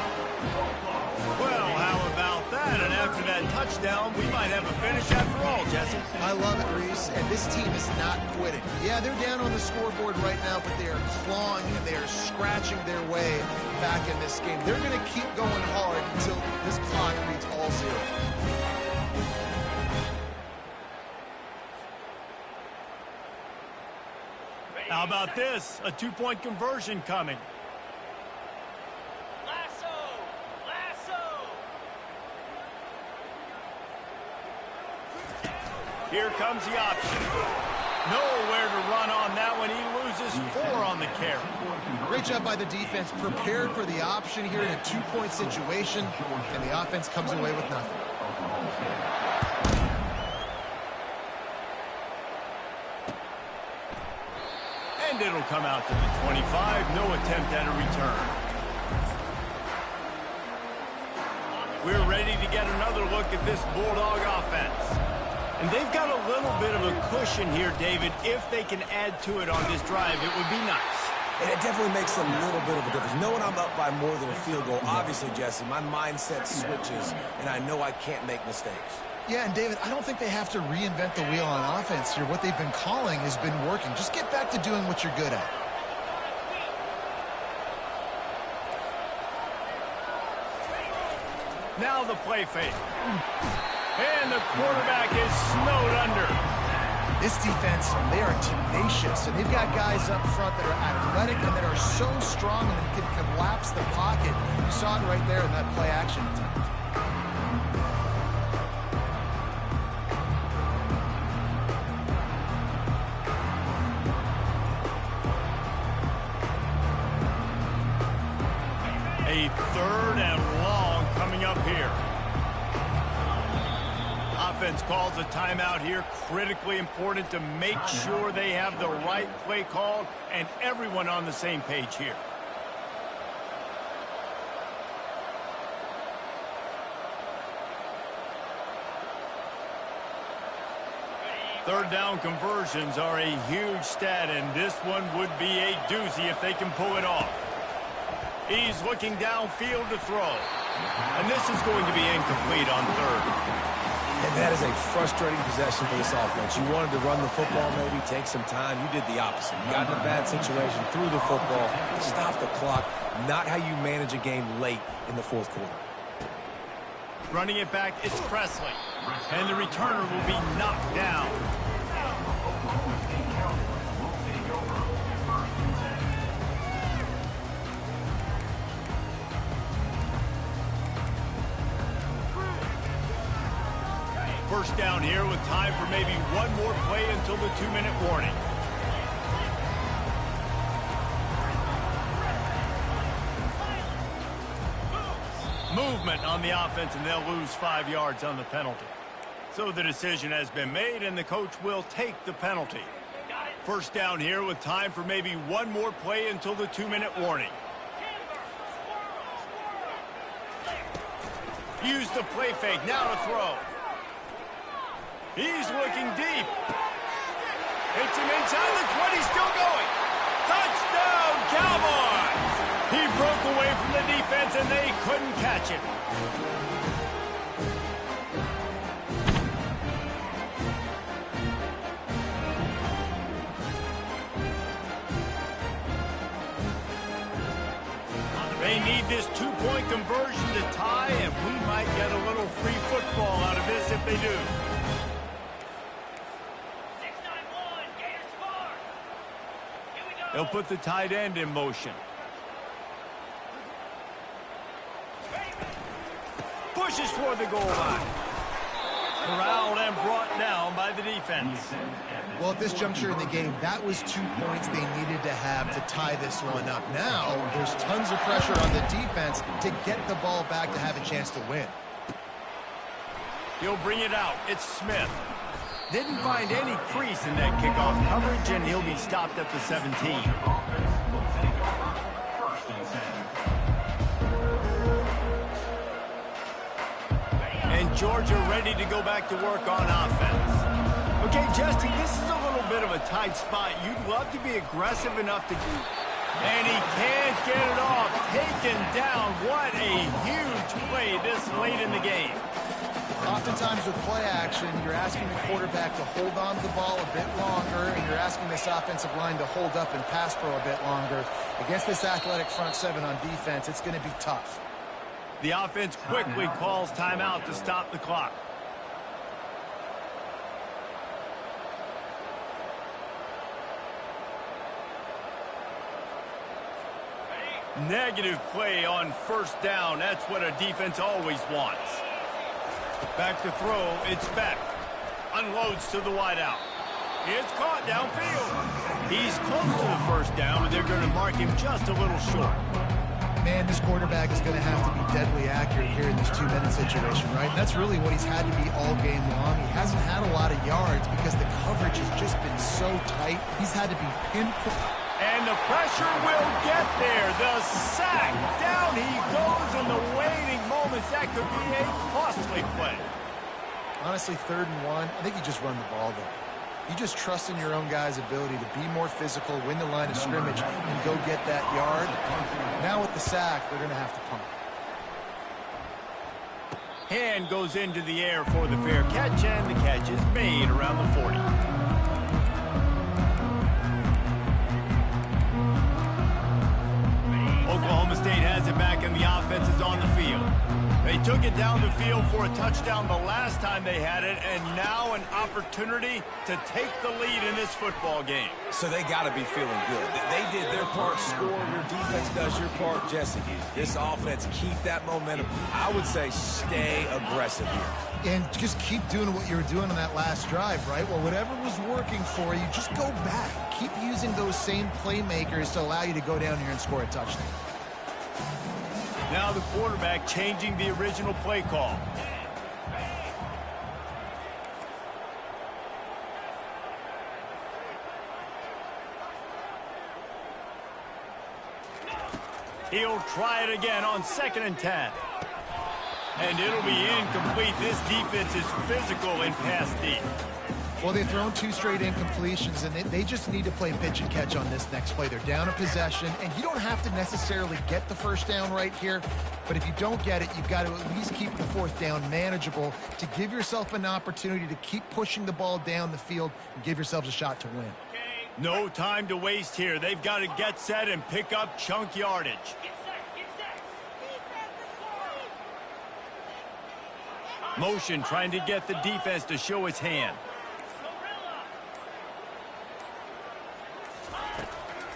Well, how about that? And after that touchdown, we might have a finish after all, Jesse. I love it, Reese, and this team is not quitting. Yeah, they're down on the scoreboard right now, but they are clawing and they are scratching their way back in this game. They're going to keep going hard until this clock reads all zero. How about this? A 2-point conversion coming. Here comes the option. Nowhere to run on that one. He loses 4 on the carry. Great job by the defense. Prepared for the option here in a 2-point situation, and the offense comes away with nothing. And it'll come out to the 25. No attempt at a return. We're ready to get another look at this Bulldog offense. And they've got a little bit of a cushion here, David. If they can add to it on this drive, it would be nice. And it definitely makes a little bit of a difference. Knowing I'm up by more than a field goal, obviously, Jesse, my mindset switches, and I know I can't make mistakes. Yeah, and David, I don't think they have to reinvent the wheel on offense here. What they've been calling has been working. Just get back to doing what you're good at. Now the play fake. And the quarterback is snowed under. This defense, they are tenacious, and they've got guys up front that are athletic and that are so strong and that can collapse the pocket. You saw it right there in that play action attempt. A 3rd and long coming up here. Offense calls a timeout here. Critically important to make sure they have the right play called and everyone on the same page here. Third down conversions are a huge stat, and this one would be a doozy if they can pull it off. He's looking downfield to throw. And this is going to be incomplete on 3rd. And that is a frustrating possession for this offense. You wanted to run the football, maybe take some time. You did the opposite. You got in a bad situation, threw the football, stopped the clock. Not how you manage a game late in the 4th quarter. Running it back, it's Presley. And the returner will be knocked down. First down here with time for maybe one more play until the 2-minute warning. Movement on the offense, and they'll lose 5 yards on the penalty. So the decision has been made, and the coach will take the penalty. First down here with time for maybe one more play until the 2-minute warning. Use the play fake, now to throw. He's looking deep. Hits him inside the 20, still going. Touchdown, Cowboys! He broke away from the defense, and they couldn't catch him. They need this two-point conversion to tie, and we might get a little free football out of this if they do. 6-9-1, Gators score. Here we go. They'll put the tight end in motion. Pushes toward the goal line. Corralled and brought down by the defense. Well, at this juncture in the game, that was 2 points they needed to have to tie this one up. Now, there's tons of pressure on the defense to get the ball back to have a chance to win. He'll bring it out. It's Smith. Didn't find any crease in that kickoff coverage, and he'll be stopped at the 17. First and 10. And Georgia ready to go back to work on offense. Okay, Justin, this is a little bit of a tight spot. You'd love to be aggressive enough to do. And he can't get it off. Taken down. What a huge play this late in the game. Oftentimes with play action, you're asking the quarterback to hold on to the ball a bit longer, and you're asking this offensive line to hold up and pass pro a bit longer. Against this athletic front seven on defense, it's going to be tough. The offense quickly calls timeout to stop the clock. Negative play on first down. That's what a defense always wants. Back to throw. It's Beck. Unloads to the wideout. It's caught downfield. He's close to the first down, but they're going to mark him just a little short. Man, this quarterback is going to have to be deadly accurate here in this 2-minute situation, right? And that's really what he's had to be all game long. He hasn't had a lot of yards because the coverage has just been so tight. He's had to be pinpoint. And the pressure will get there. The sack. Down he goes in the waiting moments. That could be a costly play. Honestly, 3rd and 1, I think you just run the ball there. You just trust in your own guy's ability to be more physical, win the line of scrimmage, and go get that yard. Now with the sack, they're going to have to punt. Hand goes into the air for the fair catch, and the catch is made around the 40. Oklahoma State has it back, and the offense is on the field. They took it down the field for a touchdown the last time they had it, and now an opportunity to take the lead in this football game. So they got to be feeling good. They did their part, score. Your defense does your part, Jesse. This offense, keep that momentum. I would say stay aggressive here. And just keep doing what you were doing on that last drive, right? Well, whatever was working for you, just go back. Keep using those same playmakers to allow you to go down here and score a touchdown. Now the quarterback changing the original play call. He'll try it again on 2nd and 10. And it'll be incomplete. This defense is physical in pass deep. Well, they've thrown 2 straight incompletions, and they just need to play pitch and catch on this next play. They're down a possession, and you don't have to necessarily get the first down right here, but if you don't get it, you've got to at least keep the 4th down manageable to give yourself an opportunity to keep pushing the ball down the field and give yourselves a shot to win. No time to waste here. They've got to get set and pick up chunk yardage. Motion trying to get the defense to show its hand.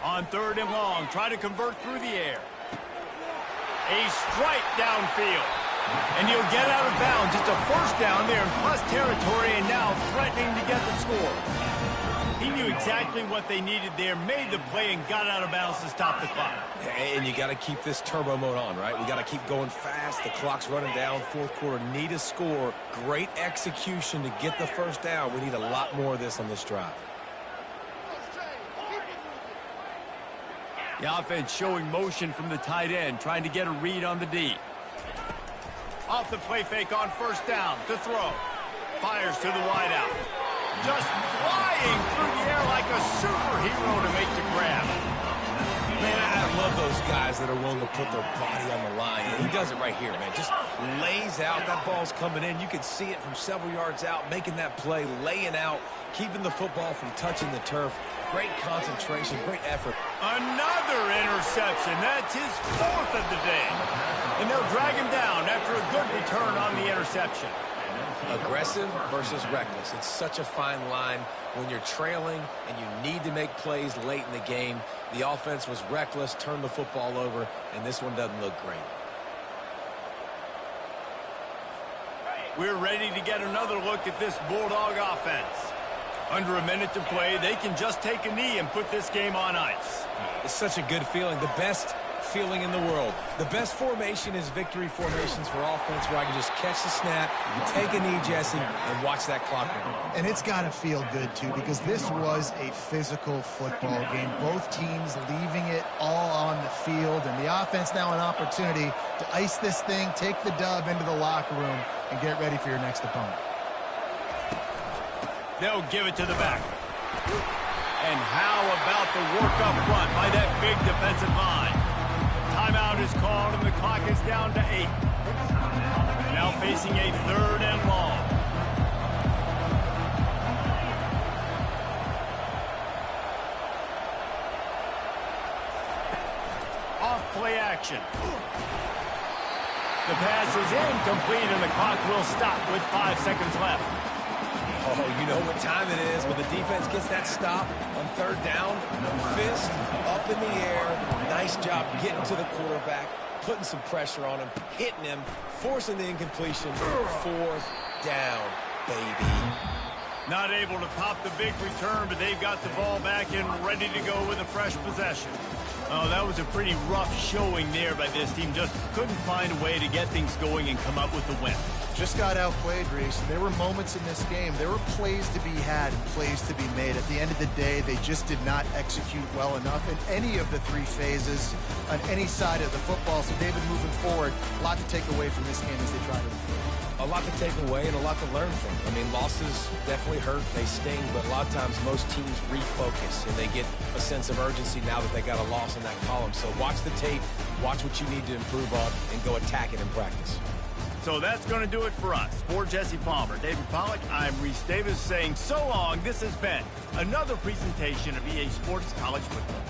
On 3rd and long, try to convert through the air. A strike downfield. And he'll get out of bounds. It's a first down there in plus territory, and now threatening to get the score. He knew exactly what they needed there, made the play, and got out of bounds to stop the clock. And you got to keep this turbo mode on, right? We got to keep going fast. The clock's running down. 4th quarter, need a score. Great execution to get the first down. We need a lot more of this on this drive. The offense showing motion from the tight end, trying to get a read on the D. Off the play fake on 1st down to throw. Fires to the wideout. just flying through the air like a superhero to make the grab. Man, I love those guys that are willing to put their body on the line. And he does it right here, man. Just lays out. That ball's coming in. You can see it from several yards out, making that play, laying out, keeping the football from touching the turf. Great concentration, great effort. Another interception. That's his 4th of the day. And they'll drag him down after a good return on the interception. Aggressive versus reckless. It's such a fine line when you're trailing and you need to make plays late in the game. The offense was reckless, turned the football over, and this one doesn't look great. We're ready to get another look at this Bulldog offense. Under a minute to play, they can just take a knee and put this game on ice. It's such a good feeling. The best feeling in the world. The best formation is victory formations for offense where I can just catch the snap, take a knee, Jesse, and watch that clock run. And it's got to feel good, too, because this was a physical football game. Both teams leaving it all on the field, and the offense now an opportunity to ice this thing, take the dub into the locker room, and get ready for your next opponent. They'll give it to the back. And how about the work up front by that big defensive line? Timeout is called, and the clock is down to 8. Now facing a 3rd and long. Off play action. The pass is incomplete, and the clock will stop with 5 seconds left. Oh, you know what time it is when the defense gets that stop on 3rd down. Fist up in the air. Nice job getting to the quarterback, putting some pressure on him, hitting him, forcing the incompletion. 4th down, baby. Not able to pop the big return, but they've got the ball back and ready to go with a fresh possession. Oh, that was a pretty rough showing there by this team. Just couldn't find a way to get things going and come up with the win. Just got outplayed, Reese. There were moments in this game. There were plays to be had and plays to be made. At the end of the day, they just did not execute well enough in any of the 3 phases on any side of the football. So, David, moving forward, a lot to take away from this game as they try to improve. A lot to take away and a lot to learn from. I mean, losses definitely hurt. They sting, but a lot of times most teams refocus and they get a sense of urgency now that they got a loss in that column. So watch the tape, watch what you need to improve on, and go attack it in practice. So that's going to do it for us. For Jesse Palmer, David Pollack, I'm Reese Davis saying so long. This has been another presentation of EA Sports College Football.